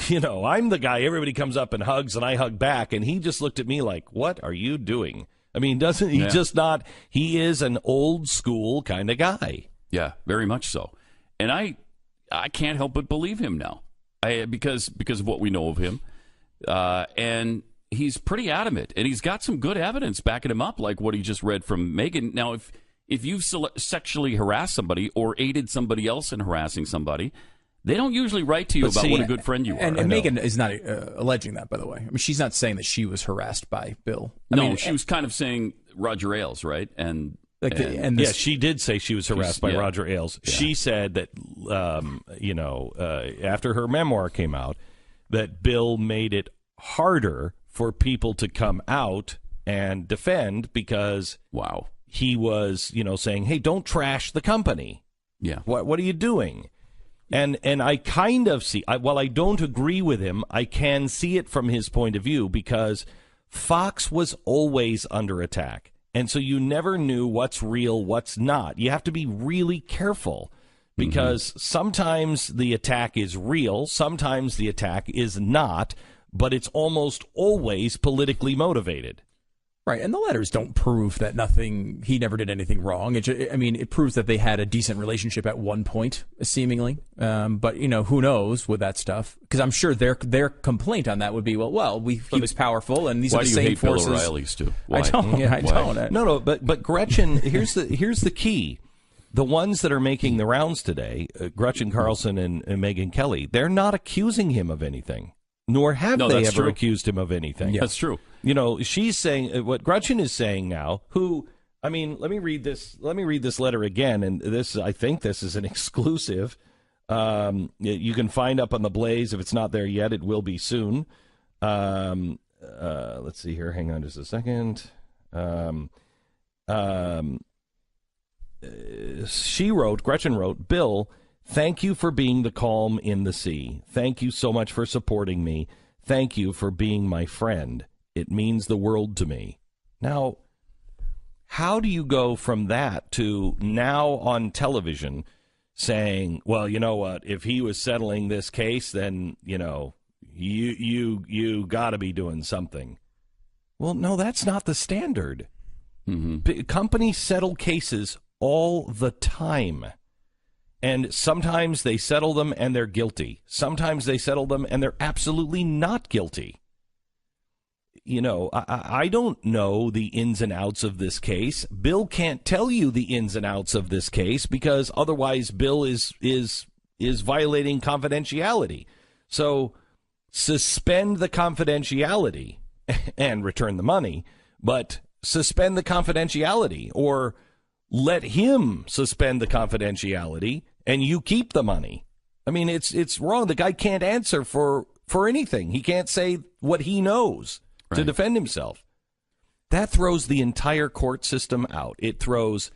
I'm the guy everybody comes up and hugs, and I hug back, and he just looked at me like, what are you doing? I mean, doesn't he just not? He is an old school kind of guy. Yeah, very much so. And I can't help but believe him now, because of what we know of him, and he's pretty adamant, and he's got some good evidence backing him up, like what he just read from Megan. Now, if you've sexually harassed somebody or aided somebody else in harassing somebody, they don't usually write to you about what a good friend you are. And Megan is not alleging that, by the way. I mean, she's not saying that she was harassed by Bill. She was kind of saying Roger Ailes, right? She did say she was harassed by Roger Ailes. Yeah. She said that, after her memoir came out, that Bill made it harder for people to come out and defend because he was, saying, hey, don't trash the company. Yeah. What are you doing? And I kind of see, while I don't agree with him, I can see it from his point of view because Fox was always under attack. And so you never knew what's real, what's not. You have to be really careful because sometimes the attack is real, sometimes the attack is not, but it's almost always politically motivated. Right, and the letters don't prove that he never did anything wrong. It proves that they had a decent relationship at one point, seemingly. But, who knows with that stuff? Because I'm sure their complaint on that would be, he was powerful, and these are the same forces. Why do you hate Bill O'Reilly's too? Why? I don't. No, but Gretchen, here's the key. The ones that are making the rounds today, Gretchen Carlson and Megyn Kelly, they're not accusing him of anything. Nor have they ever accused him of anything. Yeah. That's true. She's saying what Gretchen is saying now. Let me read this letter again. And I think this is an exclusive. You can find up on TheBlaze. If it's not there yet, it will be soon. Let's see here. Hang on just a second. Gretchen wrote, Bill, thank you for being the calm in the sea. Thank you so much for supporting me. Thank you for being my friend. It means the world to me. Now, how do you go from that to now on television saying, well, you know what, if he was settling this case, then, you got to be doing something. Well, no, that's not the standard. Companies settle cases all the time. And sometimes they settle them and they're guilty. Sometimes they settle them and they're absolutely not guilty. I don't know the ins and outs of this case. Bill can't tell you the ins and outs of this case because otherwise Bill is violating confidentiality. So suspend the confidentiality and return the money, but suspend the confidentiality or let him suspend the confidentiality and you keep the money. I mean, it's wrong. The guy can't answer for anything. He can't say what he knows to defend himself. That throws the entire court system out. It throws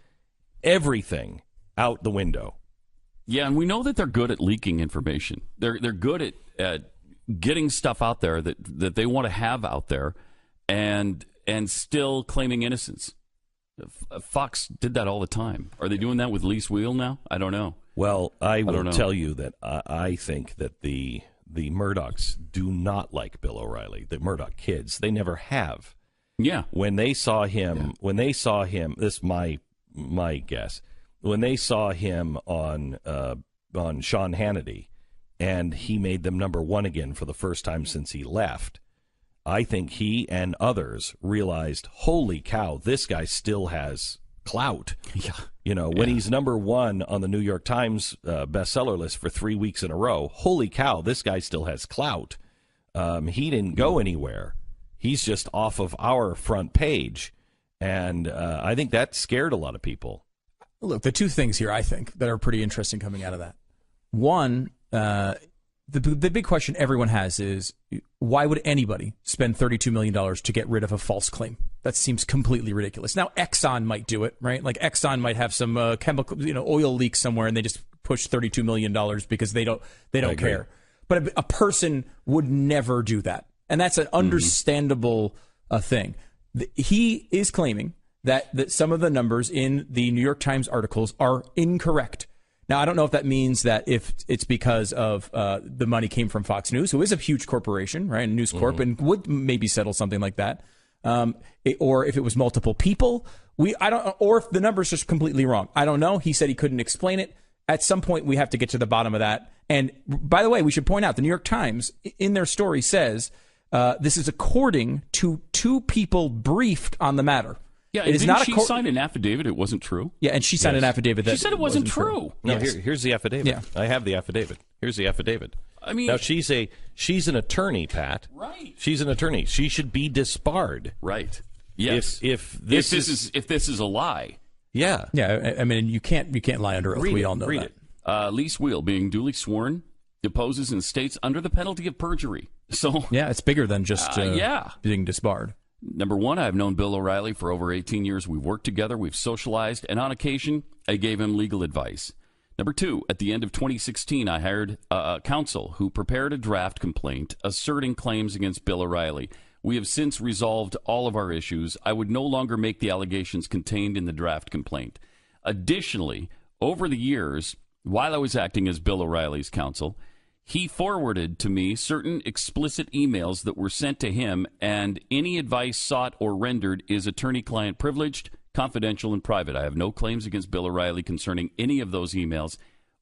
everything out the window. Yeah, and we know that they're good at leaking information. They're good at getting stuff out there that they want to have out there and still claiming innocence. Fox did that all the time. Are they doing that with Lise Wheel now? I don't know. Well, I will tell you that I think that the Murdochs do not like Bill O'Reilly. The Murdoch kids, they never have. Yeah. When they saw him, this is my guess. When they saw him on Sean Hannity, and he made them number one again for the first time since he left, I think he and others realized, holy cow, this guy still has clout. Yeah. You know, when he's number one on the New York Times bestseller list for 3 weeks in a row, holy cow, this guy still has clout. He didn't go anywhere. He's just off of our front page. And I think that scared a lot of people. Look, the two things here, I think, that are pretty interesting coming out of that. One, the big question everyone has is, why would anybody spend $32 million to get rid of a false claim? That seems completely ridiculous. Now, Exxon might do it, right? Like Exxon might have some chemical, oil leak somewhere, and they just push $32 million because they don't care. But a person would never do that, and that's an understandable thing. He is claiming that some of the numbers in the New York Times articles are incorrect. Now, I don't know if that means that if it's because of the money came from Fox News, who is a huge corporation, right, News Corp, and would maybe settle something like that, or if it was multiple people, or if the number's just completely wrong. I don't know. He said he couldn't explain it. At some point, we have to get to the bottom of that. And by the way, we should point out the New York Times in their story says this is according to two people briefed on the matter. Yeah, and didn't she sign an affidavit? It wasn't true. Yeah, and she signed an affidavit that she said it wasn't true. No, here's the affidavit. Yeah. I have the affidavit. Here's the affidavit. I mean, now she's an attorney, Pat. Right. She's an attorney. She should be disbarred. Right. Yes. If this is a lie. Yeah. Yeah. I mean, you can't lie under oath. We all know that. Lease Wheel, being duly sworn, deposes and states under the penalty of perjury. So yeah, it's bigger than just being disbarred. Number one, I've known Bill O'Reilly for over 18 years. We've worked together, we've socialized, and on occasion, I gave him legal advice. Number two, at the end of 2016, I hired counsel who prepared a draft complaint asserting claims against Bill O'Reilly. We have since resolved all of our issues. I would no longer make the allegations contained in the draft complaint. Additionally, over the years, while I was acting as Bill O'Reilly's counsel, he forwarded to me certain explicit emails that were sent to him, and any advice sought or rendered is attorney-client privileged, confidential, and private. I have no claims against Bill O'Reilly concerning any of those emails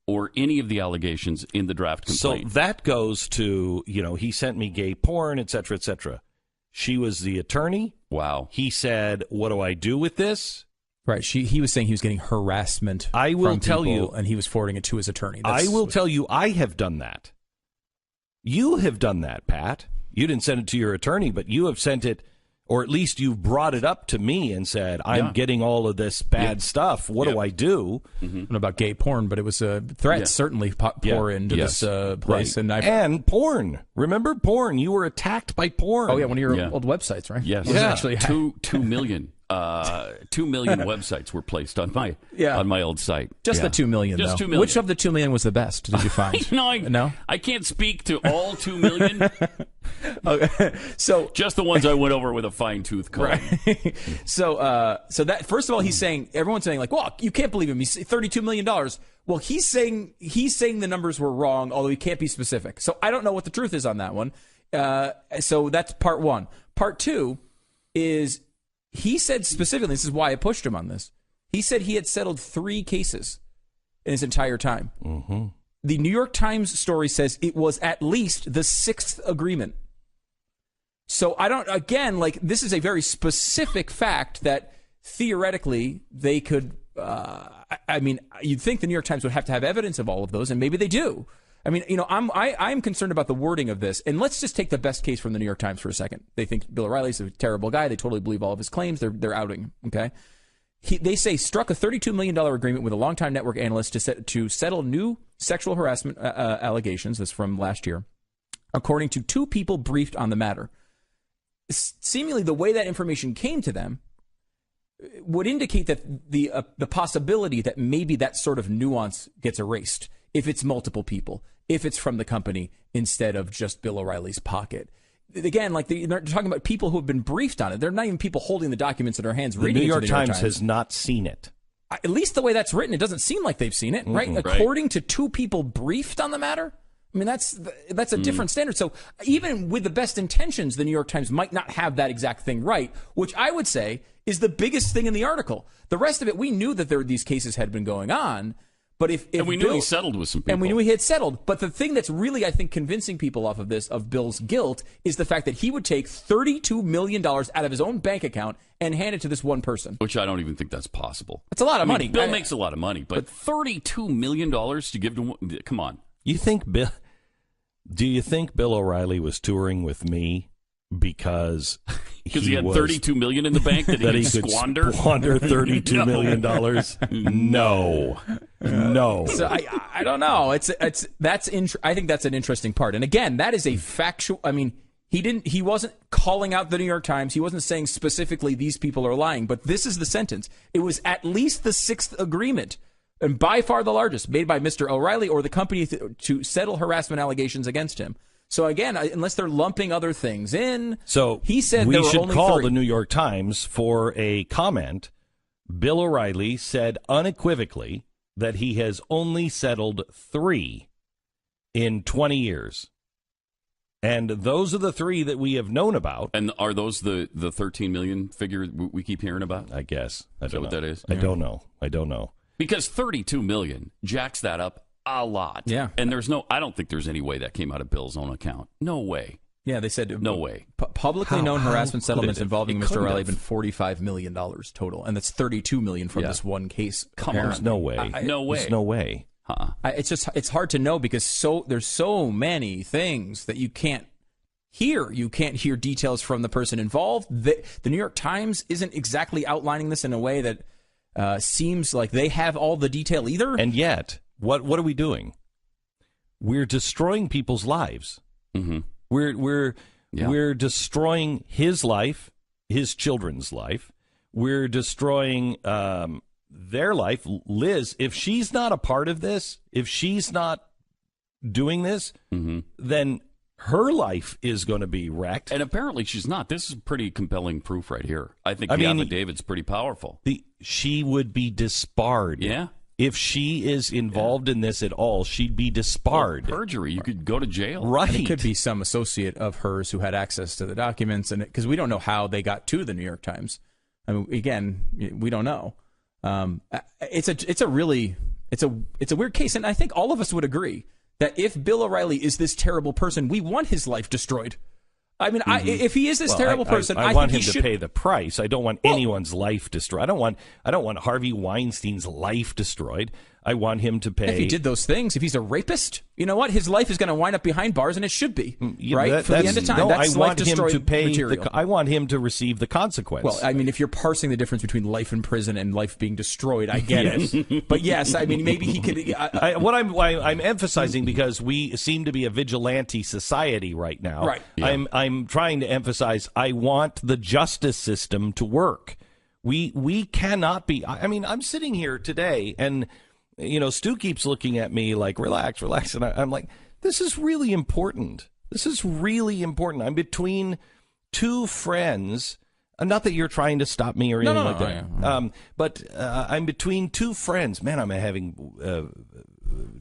or any of the allegations in the draft complaint. So that goes to, he sent me gay porn, et cetera, et cetera. She was the attorney. Wow. He said, what do I do with this? Right. He was saying he was getting harassment from people, and he was forwarding it to his attorney. I will tell you, I have done that. You have done that, Pat. You didn't send it to your attorney, but you have sent it, or at least you've brought it up to me and said, I'm getting all of this bad stuff. What do I do? I don't know about gay porn, but it was threats certainly pour into this place. Right. And porn. Remember porn? You were attacked by porn. Oh, yeah, one of your old websites, right? Yes. Yeah. Actually 2 million. 2 million websites were placed on my old site. Just the 2 million, Just though. 2 million. Which of the 2 million was the best, did you find? No? I can't speak to all 2 million. Okay. So just the ones I went over with a fine-tooth comb. Right. So that, first of all, everyone's saying, like, well, you can't believe him. He's $32 million. Well, he's saying the numbers were wrong, although he can't be specific. So I don't know what the truth is on that one. So that's part one. Part two is, he said specifically, this is why I pushed him on this, he said he had settled 3 cases in his entire time. Mm-hmm. The New York Times story says it was at least the 6th agreement. So this is a very specific fact that theoretically they could, you'd think the New York Times would have to have evidence of all of those, and maybe they do. I mean, I'm concerned about the wording of this. And let's just take the best case from the New York Times for a second. They think Bill O'Reilly's a terrible guy. They totally believe all of his claims. They're outing him, okay? They say struck a $32 million agreement with a longtime network analyst to settle new sexual harassment allegations. This from last year, according to 2 people briefed on the matter. Seemingly, the way that information came to them would indicate that the possibility that maybe that sort of nuance gets erased if it's multiple people, if it's from the company instead of just Bill O'Reilly's pocket. Again, they're talking about people who have been briefed on it. They're not even people holding the documents in their hands. The New York Times has not seen it. At least the way that's written, it doesn't seem like they've seen it, right? Mm-hmm. According to 2 people briefed on the matter. I mean, that's a different standard. So even with the best intentions, the New York Times might not have that exact thing right, which I would say is the biggest thing in the article. The rest of it, we knew that these cases had been going on, But if and we knew he settled with some people. And we knew he had settled. But the thing that's really, I think, convincing people off of this, of Bill's guilt, is the fact that he would take $32 million out of his own bank account and hand it to this one person. Which I don't even think that's possible. It's a lot of money. Bill makes a lot of money, but $32 million to give to one? Come on. Do you think Bill O'Reilly was touring with me because he had $32 million in the bank that he could squander? Squander $32 million? No. So I don't know. I think that's an interesting part. And again, that is a factual. I mean, he wasn't calling out the New York Times. He wasn't saying specifically these people are lying. But this is the sentence. It was at least the sixth agreement, and by far the largest, made by Mr. O'Reilly or the company to settle harassment allegations against him. So again, unless they're lumping other things in, so he said we there were should only call 3. the New York Times for a comment. Bill O'Reilly said unequivocally that he has only settled 3 in 20 years. And those are the 3 that we have known about. And are those the 13 million figure we keep hearing about? I guess. Is that what that is? I don't know. Because 32 million jacks that up a lot. Yeah. And I don't think there's any way that came out of Bill's own account. No way. Yeah, they said no way. Publicly known harassment settlements involving Mr. O'Reilly have have. been $45 million total, and that's $32 million from this one case. Come on. There's no way. No way. There's no way. It's hard to know because there's so many things that you can't hear. You can't hear details from the person involved. The New York Times isn't exactly outlining this in a way that seems like they have all the detail either. And yet, what are we doing? We're destroying people's lives. Mm-hmm. We're destroying his life, his children's life. We're destroying their life. Liz, if she's not a part of this, if she's not doing this, then her life is going to be wrecked. And apparently she's not. This is pretty compelling proof right here. I think the affidavit's pretty powerful. She would be disbarred. Yeah. If she is involved in this at all, she'd be disbarred. Well, perjury. You could go to jail. Right. And it could be some associate of hers who had access to the documents, and because we don't know how they got to the New York Times. I mean, again, we don't know. It's a weird case, and I think all of us would agree that if Bill O'Reilly is this terrible person, we want his life destroyed. I mean, if he is this terrible person, I want think him to pay the price. I don't want anyone's life destroyed. I don't want Harvey Weinstein's life destroyed. I want him to pay. If he did those things, if he's a rapist, you know what? His life is going to wind up behind bars, and it should be right for the end of time. No, that's I want him to pay. Material. I want him to receive the consequence. Well, I mean, if you're parsing the difference between life in prison and life being destroyed, I get it. But yes, I mean, maybe he could. I'm emphasizing because we seem to be a vigilante society right now. Right. Yeah. I'm trying to emphasize. I want the justice system to work. We cannot be. I mean, I'm sitting here today and. Stu keeps looking at me like, relax. And I'm like, this is really important. I'm between 2 friends. Not that you're trying to stop me or anything like that. Yeah. But I'm between 2 friends. Man, I'm having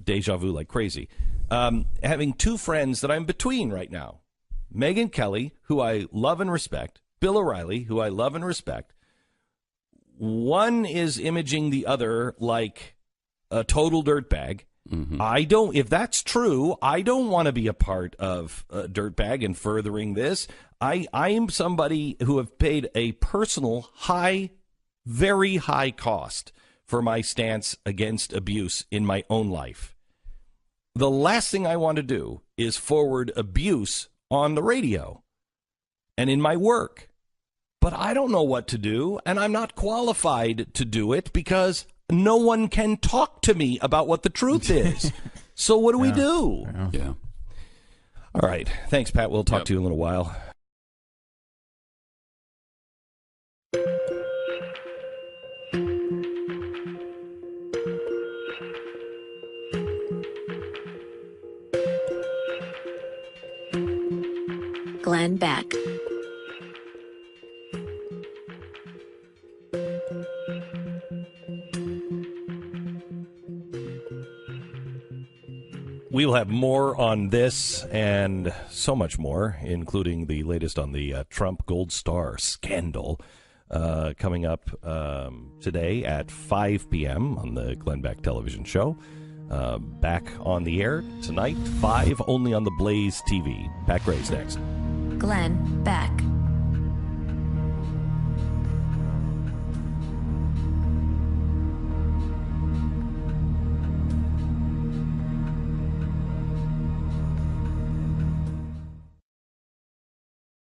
deja vu like crazy. Having 2 friends that I'm between right now. Megyn Kelly, who I love and respect. Bill O'Reilly, who I love and respect. One is imaging the other like a total dirtbag. Mm-hmm. If that's true, I don't want to be a part of a dirtbag and furthering this. I am somebody who have paid a personal very high cost for my stance against abuse in my own life. The last thing I want to do is forward abuse on the radio and in my work. But I don't know what to do, and I'm not qualified to do it because no one can talk to me about what the truth is. So what do we do? Yeah. All right. Thanks, Pat. We'll talk to you in a little while. Glenn Beck. We will have more on this and so much more, including the latest on the Trump Gold Star scandal, coming up today at 5 p.m. on the Glenn Beck television show. Back on the air tonight, 5, only on the Blaze TV. Pat Gray's next. Glenn Beck.